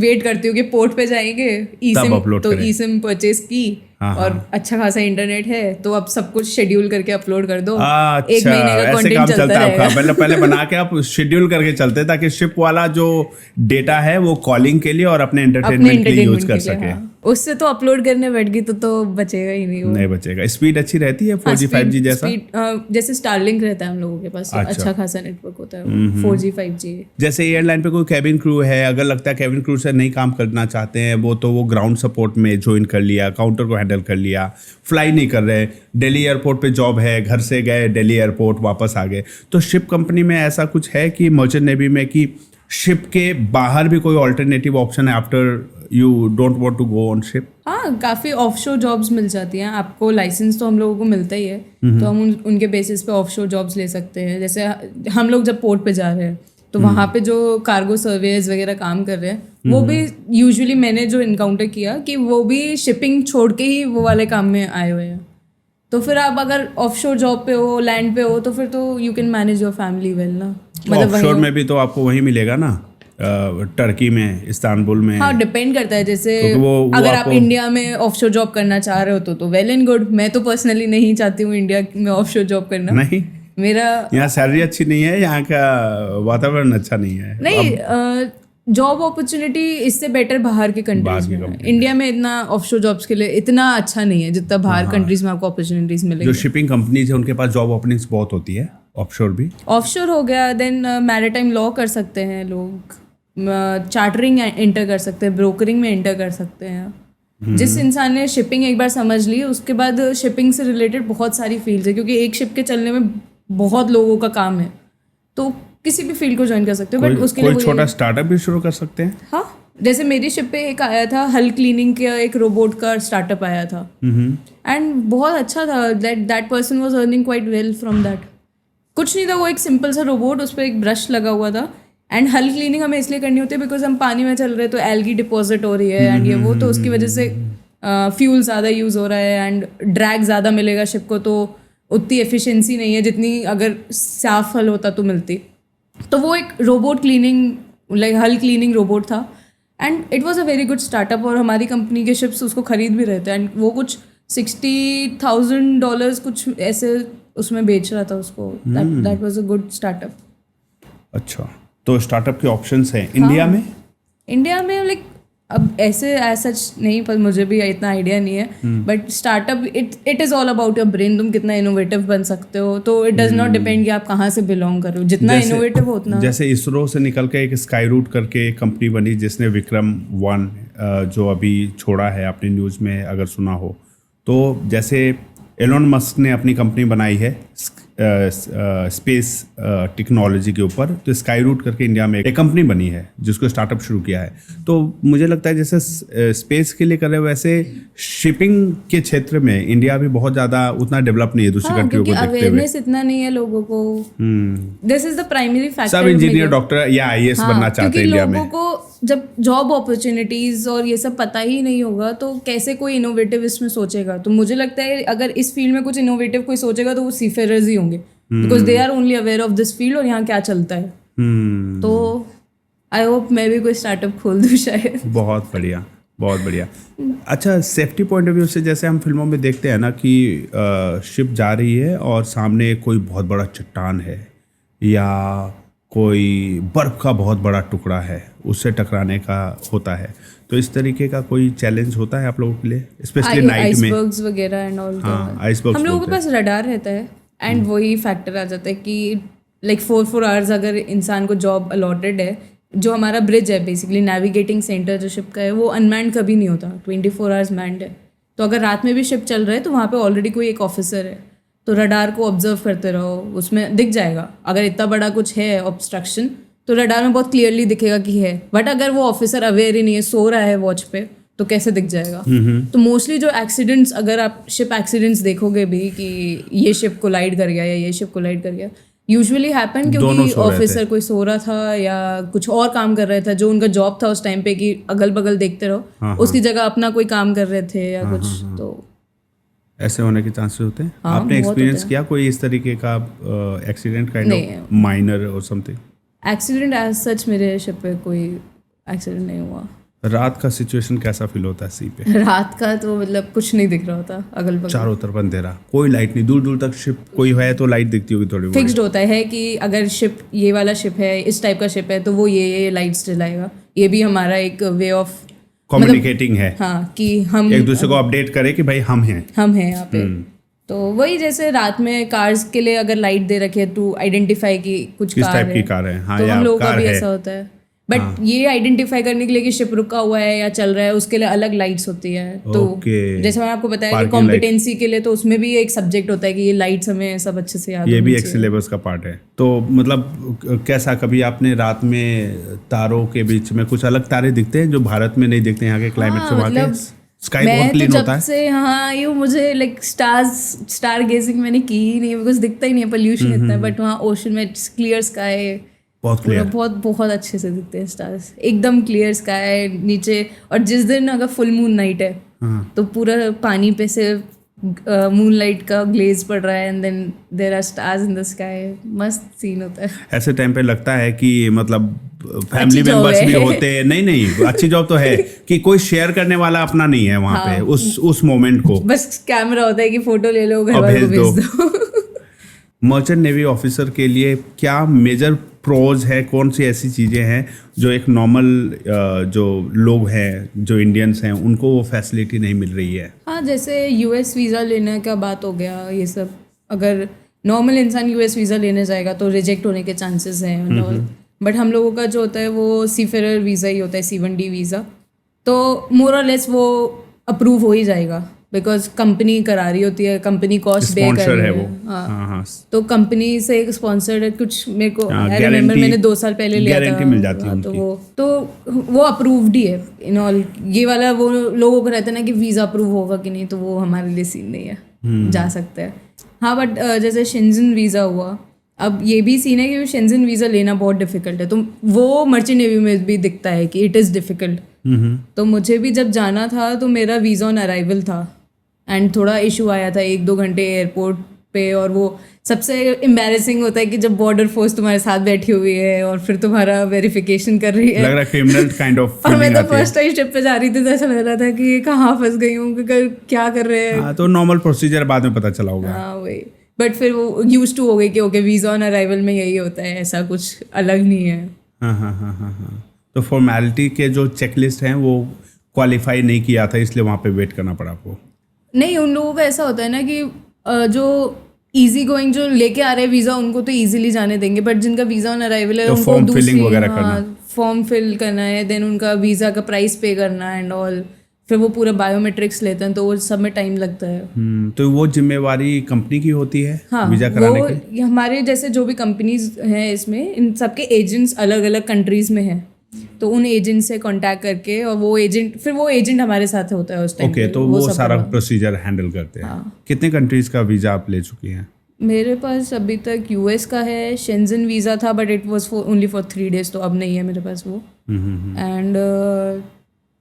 वेट करती हूँ कि पोर्ट पे जाएंगे, ई सिम परचेज की, और अच्छा खासा इंटरनेट है तो अब सब कुछ शेड्यूल करके अपलोड कर दो। अच्छा, एक महीने का ऐसे कंटेंट काम चलता है रहेगा। आपका। मतलब पहले बना के आप शेड्यूल करके चलते ताकि शिप वाला जो डेटा है वो कॉलिंग के लिए और अपने एंटरटेनमेंट के लिए यूज कर सके। उससे तो अपलोड करने बैठ गई तो बचेगा ही नहीं वो। नहीं बचेगा। स्पीड अच्छी रहती है 4G 5G जैसा? जैसे स्टारलिंक रहता है हम लोगों के पास, अच्छा खासा नेटवर्क होता है 4G 5G। जैसे एयरलाइन पे कोई कैबिन क्रू है, अगर लगता है कैबिन क्रू से नहीं काम करना चाहते हैं वो, तो वो ग्राउंड सपोर्ट में ज्वाइन कर लिया, काउंटर को हैंडल कर लिया, फ्लाई नहीं कर रहे, दिल्ली एयरपोर्ट पे जॉब है, घर से गए दिल्ली एयरपोर्ट वापस आ गए, तो शिप कंपनी में ऐसा कुछ है कि मर्चेंट नेवी में कि शिप के बाहर भी कोई ऑल्टरनेटिव ऑप्शन है after you don't want to go on ship? हाँ, काफ़ी ऑफशोर जॉब्स मिल जाती हैं आपको। लाइसेंस तो हम लोगों को मिलता ही है, तो हम उनके बेसिस पे ऑफशोर जॉब्स ले सकते हैं। जैसे हम लोग जब पोर्ट पे जा रहे हैं तो वहाँ पे जो कार्गो सर्वेयर्स वगैरह काम कर रहे हैं वो भी यूजुअली मैंने जो इनकाउंटर किया कि वो भी शिपिंग छोड़ के ही वो वाले काम में आए हुए हैं। तो फिर आप अगर ऑफशोर जॉब पे हो, लैंड पे हो, तो फिर तो you can manage your family well ना। मतलब ऑफशोर में भी तो आपको वही मिलेगा ना, टर्की में, इस्तांबुल में? हाँ, डिपेंड करता है। जैसे वो अगर आप इंडिया में ऑफशोर जॉब करना चाह रहे हो तो वेल एंड गुड। मैं तो पर्सनली नहीं चाहती हूँ इंडिया में ऑफशोर जॉब करना। नहीं, मेरा यहाँ सैलरी अच्छी नहीं है, यहाँ का वातावरण अच्छा नहीं है। नहीं, जॉब अपॉर्चुनिटी इससे बेटर बाहर के कंट्रीज में है। इंडिया में इतना ऑफशोर जॉब्स के लिए इतना अच्छा नहीं है जितना बाहर कंट्रीज में आपको अपॉर्चर्निटीज मिलेगी। जो शिपिंग कंपनीज है उनके पास जॉब ओपनिंग्स बहुत होती है। ऑफशोर भी, ऑफशोर हो गया, देन मैरिटाइम लॉ कर सकते हैं लोग, चार्टरिंग एंटर कर सकते हैं, ब्रोकरिंग में एंटर कर सकते हैं। जिस इंसान ने शिपिंग एक बार समझ ली, उसके बाद शिपिंग से रिलेटेड बहुत सारी फील्ड्स है, क्योंकि एक शिप के चलने में बहुत लोगों का काम है, तो किसी भी फील्ड को ज्वाइन कर सकते हो। बट उसके लिए कोई छोटा स्टार्टअप भी शुरू कर सकते हैं। हाँ, जैसे मेरी शिप पे एक आया था हल क्लीनिंग का, एक रोबोट का स्टार्टअप आया था, एंड बहुत अच्छा था। That person was earning quite well from that. कुछ नहीं था, वो एक सिंपल सा रोबोट, उस पर एक ब्रश लगा हुआ था। एंड हल क्लीनिंग हमें इसलिए करनी होती है बिकॉज हम पानी में चल रहे हैं तो एल्गी डिपॉजिट हो रही है एंड ये वो, तो उसकी वजह से फ्यूल ज़्यादा यूज़ हो रहा है एंड ड्रैग ज़्यादा मिलेगा शिप को, तो उतनी एफिशिएंसी नहीं है जितनी अगर साफ हल होता तो मिलती। तो वो एक रोबोट क्लीनिंग, लाइक हल क्लीनिंग रोबोट था, and it was a very good startup. और हमारी कंपनी के शिप्स उसको खरीद भी रहे थे, एंड वो कुछ $60,000 कुछ ऐसे उसमें बेच रहा था उसको। That was a good startup. अच्छा, तो स्टार्टअप के ऑप्शंस हैं इंडिया में? इंडिया में लाइक अब ऐसे एज सच नहीं, पर मुझे भी इतना आइडिया नहीं है, but startup it is all about your brain. तुम कितना इनोवेटिव बन सकते हो, तो इट डज नॉट डिपेंड कि आप कहाँ से बिलोंग कर रहे हो। जितना इनोवेटिव हो उतना। जैसे इसरो से निकल के एक स्काई रूट करके एक कंपनी बनी जिसने विक्रम-1 जो अभी छोड़ा है, आपने न्यूज़ में अगर सुना हो, तो जैसे एलोन मस्क ने अपनी कंपनी बनाई है स्पेस टेक्नोलॉजी के ऊपर, तो स्काई रूट करके इंडिया में एक कंपनी बनी है जिसको स्टार्टअप शुरू किया है। तो मुझे लगता है जैसे स्पेस के लिए कर रहे हो, वैसे शिपिंग के क्षेत्र में इंडिया भी बहुत ज़्यादा उतना डेवलप नहीं है दूसरी कंट्रियों को देखते हुए। अवेयरनेस इतना नहीं है लोगों को। This is the primary factor. सब इंजीनियर, डॉक्टर या IAS बनना चाहते हैं इंडिया में। लोगों को जब जॉब अपॉर्चुनिटीज और ये सब पता ही नहीं होगा तो कैसे कोई इनोवेटिव इसमें सोचेगा। तो मुझे लगता है अगर इस फील्ड में कुछ इनोवेटिव कोई सोचेगा तो वो सीफेयरर्स ही होंगे, because they are only aware of this field और यहाँ क्या चलता है। तो आई होप मैं भी कोई स्टार्टअप खोल दूँ शायद। बहुत बढ़िया, बहुत बढ़िया। अच्छा, सेफ्टी पॉइंट ऑफ व्यू से जैसे हम फिल्मों में देखते हैं ना कि शिप जा रही है और सामने कोई बहुत बड़ा चट्टान है या कोई बर्फ का बहुत बड़ा टुकड़ा है, उससे टकराने का होता है, तो इस तरीके का कोई चैलेंज होता है आप लोगों के लिए, स्पेशली नाइट में? आइसबर्ग्स वगैरह एंड ऑल। हाँ, आइसबर्ग्स हम लोगों के पास रडार रहता है एंड वही फैक्टर आ जाता है कि लाइक 4 आवर्स अगर इंसान को जॉब अलॉटेड है, जो हमारा ब्रिज है बेसिकली नेविगेटिंग सेंटर जो शिप का है, वो अनमैन्ड कभी नहीं होता, 24 आवर्स मैन्ड है। तो अगर रात में भी शिप चल रहा है तो वहाँ पे ऑलरेडी कोई एक ऑफिसर है, तो रडार को ऑब्जर्व करते रहो, उसमें दिख जाएगा अगर इतना बड़ा कुछ है ऑब्स्ट्रक्शन तो रडार में बहुत क्लियरली दिखेगा कि है, बट अगर वो ऑफिसर अवेयर ही नहीं है, सो रहा है वॉच पे, तो कैसे दिख जाएगा? तो मोस्टली जो एक्सीडेंट्स, अगर आप शिप एक्सीडेंट्स देखोगे भी कि ये शिप कोलाइड कर गया या ये शिप कोलाइड कर गया, यूजुअली हैपन क्योंकि ऑफिसर कोई सो रहा था या कुछ और काम कर रहा था, जो उनका जॉब था उस टाइम पे कि अगल बगल देखते रहो, उसकी जगह अपना कोई काम कर रहे थे या कुछ। तो ऐसे होने के चांसेस होते हैं। आपने एक्सपीरियंस किया कोई इस तरीके का एक्सीडेंट, काइंड ऑफ माइनर और समथिंग? एक्सीडेंट एज सच मेरे शिप पे कोई एक्सीडेंट नहीं हुआ। रात का सिचुएशन कैसा फील होता है सी पे? रात का तो मतलब कुछ नहीं दिख रहा होता अगल बगल, चारों तरफ अंधेरा, कोई लाइट नहीं, दूर दूर तक शिप कोई है तो लाइट दिखती होगी थोड़ी बहुत। फिक्स्ड होता है कि अगर शिप ये वाला शिप है, इस टाइप का शिप है, तो वो ये लाइट्स जलाएगा। ये भी हमारा एक वे ऑफ कम्युनिकेटिंग है, हाँ, कि हम एक दूसरे को अपडेट करें कि भाई हम हैं यहाँ पे। तो वही जैसे रात में कार्स के लिए अगर लाइट दे रखे है टू आइडेंटिफाई कि कुछ किस कार टाइप है, की कार है। हाँ, तो या हम लोगों का कार भी है। ऐसा होता है। बट ये आइडेंटिफाई करने के लिए कि शिप रुका हुआ है या चल रहा है, उसके लिए अलग लाइट्स होती है। तो जैसे मैंने आपको बताया कि कॉम्पिटेंसी के लिए तो उसमें भी एक सब्जेक्ट होता है कि ये लाइट्स हमें सब अच्छे से याद ये भी एक सिलेबस का पार्ट है। तो मतलब कैसा, कभी आपने रात में तारों के बीच में कुछ अलग तारे दिखते हैं जो भारत में नहीं दिखते, यहाँ के क्लाइमेट से? वहाँ के स्काई बहुत क्लीन होता है। से हाँ, ये मुझे लाइक स्टार गेजिंग मैंने की ही नहीं, बिकॉज दिखता ही नहीं है, पोल्यूशन इतना है। बट वहाँ ओशन में क्लियर स्काई, बहुत क्लियर, बहुत अच्छे से दिखते हैं स्टार्स, एकदम क्लियर स्काई नीचे। और जिस दिन अगर फुल मून नाइट है तो पूरा पानी पे से मून लाइट का ग्लेज पड़ रहा है, and then there are stars in the sky. मस्त सीन होता है। ऐसे टाइम पे लगता है कि मतलब फैमिली मेंबर्स भी होते हैं। नहीं अच्छी जॉब तो है कि कोई शेयर करने वाला अपना नहीं है वहाँ पे उस मोमेंट को, बस कैमरा होता है कि फोटो ले लो, घर वालों को भेज दो। मर्चेंट नेवी ऑफिसर के लिए क्या मेजर प्रोज है, कौन सी ऐसी चीज़ें हैं जो एक नॉर्मल जो लोग हैं, जो इंडियंस हैं, उनको वो फैसिलिटी नहीं मिल रही है? हाँ, जैसे यूएस वीज़ा लेने का बात हो गया, ये सब अगर नॉर्मल इंसान यूएस वीज़ा लेने जाएगा तो रिजेक्ट होने के चांसेस हैं। बट हम लोगों का जो होता है वो सीफेरर वीज़ा ही होता है, C1D वीज़ा। तो मोर और लेस वो अप्रूव हो ही जाएगा, बिकॉज कंपनी करा रही होती है, कंपनी कॉस्ट पे कर रही है। हाँ, तो कंपनी से एक स्पॉन्सर्ड है कुछ, मेरे को आई रिमेम्बर मैंने 2 साल पहले लिया था, गारंटी मिल जाती है तो वो अप्रूव्ड ही है इन ऑल। ये वाला वो लोगों को रहता है ना कि वीज़ा अप्रूव होगा कि नहीं, तो वो हमारे लिए सीन नहीं है, जा सकते हैं। हाँ, बट जैसे शेंजन वीज़ा हुआ, अब ये भी सीन है कि शेंजन वीज़ा लेना बहुत डिफिकल्ट है, तो वो मर्चेंट नेवी में भी दिखता है कि इट इज़ डिफिकल्ट। तो मुझे भी जब जाना था तो मेरा वीज़ा ऑन अराइवल था, एंड थोड़ा इशू आया था 1-2 घंटे एयरपोर्ट पे। और वो सबसे एम्बैरेसिंग होता है कि जब बॉर्डर फोर्स तुम्हारे साथ बैठी हुई है और फिर तुम्हारा वेरिफिकेशन कर रही है, लग रहा है क्रिमिनल काइंड ऑफ। और मैं तो फर्स्ट टाइम शिप पे जा रही थी तो ऐसा लग रहा था कि ये कहाँ फंस गई हूँ, क्या कर रहे हैं। हाँ, तो नॉर्मल प्रोसीजर बाद में पता चला होगा। हाँ वही, बट फिर वो यूज टू हो गई कि ओके वीज़ा ऑन अराइवल में यही होता है, ऐसा कुछ अलग नहीं है। हाँ। तो फॉर्मेलिटी के जो चेकलिस्ट हैं वो क्वालिफाई नहीं किया था, इसलिए वहाँ पे वेट करना पड़ा आपको? नहीं, उन लोगों का ऐसा होता है ना कि जो इजी गोइंग जो लेके आ रहे हैं वीज़ा, उनको तो इजीली जाने देंगे, बट जिनका वीज़ा ऑन अराइवल है, तो उनको फॉर्म फिलिंग वगैरह करना, फॉर्म फिल करना है, देन उनका वीज़ा का प्राइस पे करना है एंड ऑल, फिर वो पूरा बायोमेट्रिक्स लेते हैं, तो वो सब में टाइम लगता है। तो वो जिम्मेवारी कंपनी की होती है हाँ, वीज़ा कराने की? हमारे जैसे जो भी कंपनीज हैं इसमें, इन सबके एजेंट्स अलग अलग कंट्रीज में हैं, तो उन एजेंट से कांटेक्ट करके, और वो एजेंट हमारे साथ होता है उस टाइम। ओके, तो वो सारा प्रोसीजर हैंडल करते हैं। कितने कंट्रीज का वीज़ा आप ले चुकी हैं? मेरे पास अभी तक यूएस का है, शेंजन वीज़ा था, but it was only for 3 days, तो अब नहीं है मेरे पास वो। एंड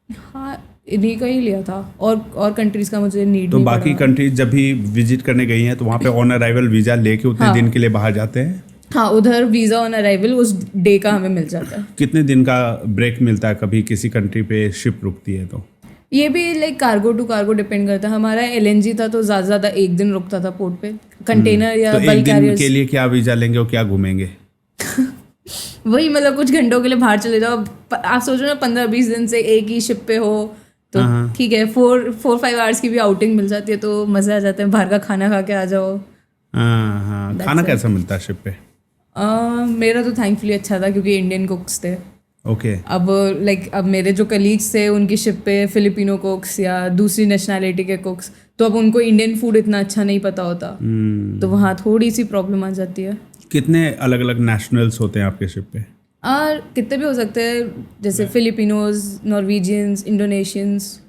हाँ, इन्हीं का ही लिया था, और कंट्रीज का मुझे नीड तो नहीं बाकी पड़ा। कंट्रीज जब भी विजिट करने गई हैं तो वहाँ पे ऑन अराइवल वीज़ा लेके उतने दिन के लिए बाहर जाते हैं? हाँ, उधर वीज़ा ऑन अराइवल उस डे का हमें मिल जाता है। कितने दिन का ब्रेक मिलता है कभी किसी कंट्री पे शिप रुकती है तो? ये भी like cargo to cargo depend करता है। हमारा LNG था तो ज़्यादा ज़्यादा 1 दिन रुकता था पोर्ट पे। कंटेनर या तो बल्क एक दिन कैरियर्स के लिए क्या वीज़ा लेंगे और क्या घूमेंगे? वही मतलब कुछ घंटों के लिए बाहर चले जाओ। आप सोचो ना 15-20 दिन से एक ही शिप पे हो तो ठीक है, 4-5 आवर्स की भी आउटिंग मिल जाती है तो मज़ा आ जाता है। बाहर का खाना खा के आ जाओ। हाँ, खाना कैसा मिलता है शिप पे? मेरा तो थैंकफुली अच्छा था क्योंकि इंडियन कुक्स थे। ओके। अब मेरे जो कलीग्स थे उनकी शिप पे फिलिपिनो कुक्स या दूसरी नेशनैलिटी के कुक्स, तो अब उनको इंडियन फूड इतना अच्छा नहीं पता होता, तो वहाँ थोड़ी सी प्रॉब्लम आ जाती है। कितने अलग अलग नेशनल्स होते हैं आपके शिप पे? और कितने भी हो सकते हैं, जैसे फिलिपिनोज, नॉर्वेजियंस, इंडोनेशियंस।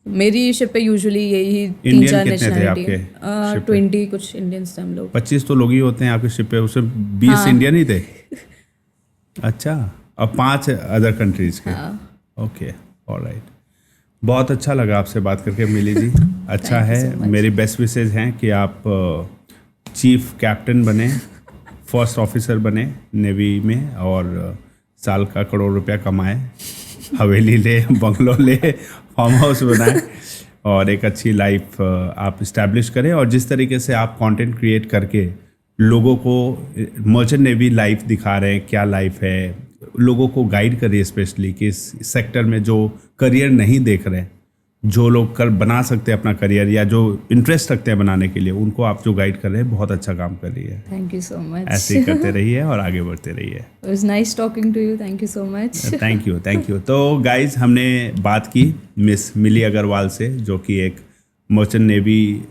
मेरी शिप पे यूजुअली यही 3-4 कितने थे आपके नेशनलिटी। 20 कुछ इंडियंस थे हम लोग। 25 तो लोग ही होते हैं आपके शिप पे, उसमें 20 इंडियन ही थे। अच्छा, और 5 अदर कंट्रीज के। Okay, alright. बहुत अच्छा लगा आपसे बात करके मिली जी। अच्छा है, मेरी बेस्ट विशेज हैं कि आप चीफ कैप्टन बने, फर्स्ट ऑफिसर बने नेवी में, और साल का करोड़ रुपया कमाए, हवेली ले, बंगलो ले, फार्म हाउस बनाए, और एक अच्छी लाइफ आप इस्टेब्लिश करें। और जिस तरीके से आप कंटेंट क्रिएट करके लोगों को मर्चेंट नेवी लाइफ दिखा रहे हैं, क्या लाइफ है, लोगों को गाइड करिए, स्पेशली कि इस सेक्टर में जो करियर नहीं देख रहे हैं, जो लोग कर बना सकते हैं अपना करियर, या जो इंटरेस्ट रखते हैं बनाने के लिए, उनको आप जो गाइड कर रहे हैं, बहुत अच्छा काम कर रही है। Thank you so much. ऐसे ही करते रहिए और आगे बढ़ते रहिए। It was nice talking to you, thank you so much. Thank you. तो गाइज, हमने बात की मिस मिली अग्रवाल से, जो कि एक मर्चेंट नेवी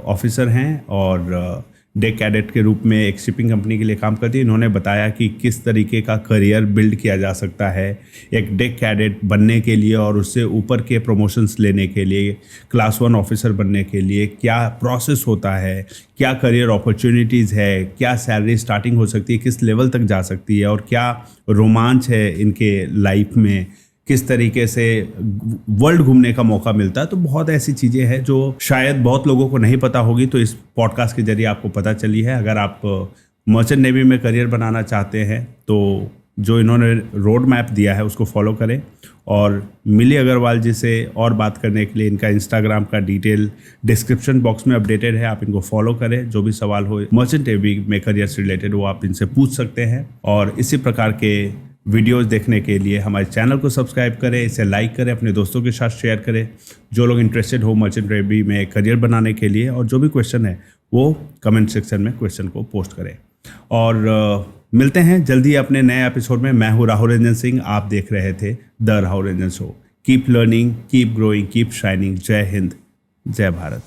ऑफिसर हैं और डेक कैडेट के रूप में एक शिपिंग कंपनी के लिए काम करती है। इन्होंने बताया कि किस तरीके का करियर बिल्ड किया जा सकता है एक डेक कैडेट बनने के लिए, और उससे ऊपर के प्रमोशंस लेने के लिए, क्लास 1 ऑफिसर बनने के लिए क्या प्रोसेस होता है, क्या करियर अपॉर्चुनिटीज़ है, क्या सैलरी स्टार्टिंग हो सकती है, किस लेवल तक जा सकती है, और क्या रोमांच है इनके लाइफ में, किस तरीके से वर्ल्ड घूमने का मौका मिलता है। तो बहुत ऐसी चीज़ें हैं जो शायद बहुत लोगों को नहीं पता होगी, तो इस पॉडकास्ट के जरिए आपको पता चली है। अगर आप मर्चेंट नेवी में करियर बनाना चाहते हैं तो जो इन्होंने रोड मैप दिया है उसको फॉलो करें। और मिली अग्रवाल जी से और बात करने के लिए इनका इंस्टाग्राम का डिटेल डिस्क्रिप्शन बॉक्स में अपडेटेड है, आप इनको फॉलो करें। जो भी सवाल हो मर्चेंट नेवी में करियर से रिलेटेड वो आप इनसे पूछ सकते हैं। और इसी प्रकार के वीडियोस देखने के लिए हमारे चैनल को सब्सक्राइब करें, इसे लाइक करें, अपने दोस्तों के साथ शेयर करें जो लोग इंटरेस्टेड हो मर्चेंट नेवी में करियर बनाने के लिए। और जो भी क्वेश्चन है वो कमेंट सेक्शन में क्वेश्चन को पोस्ट करें। और मिलते हैं जल्दी अपने नए एपिसोड में। मैं हूँ राहुल रंजन सिंह, आप देख रहे थे the Rahul Ranjan show. Keep learning, keep growing, keep shining. जय हिंद, जय भारत।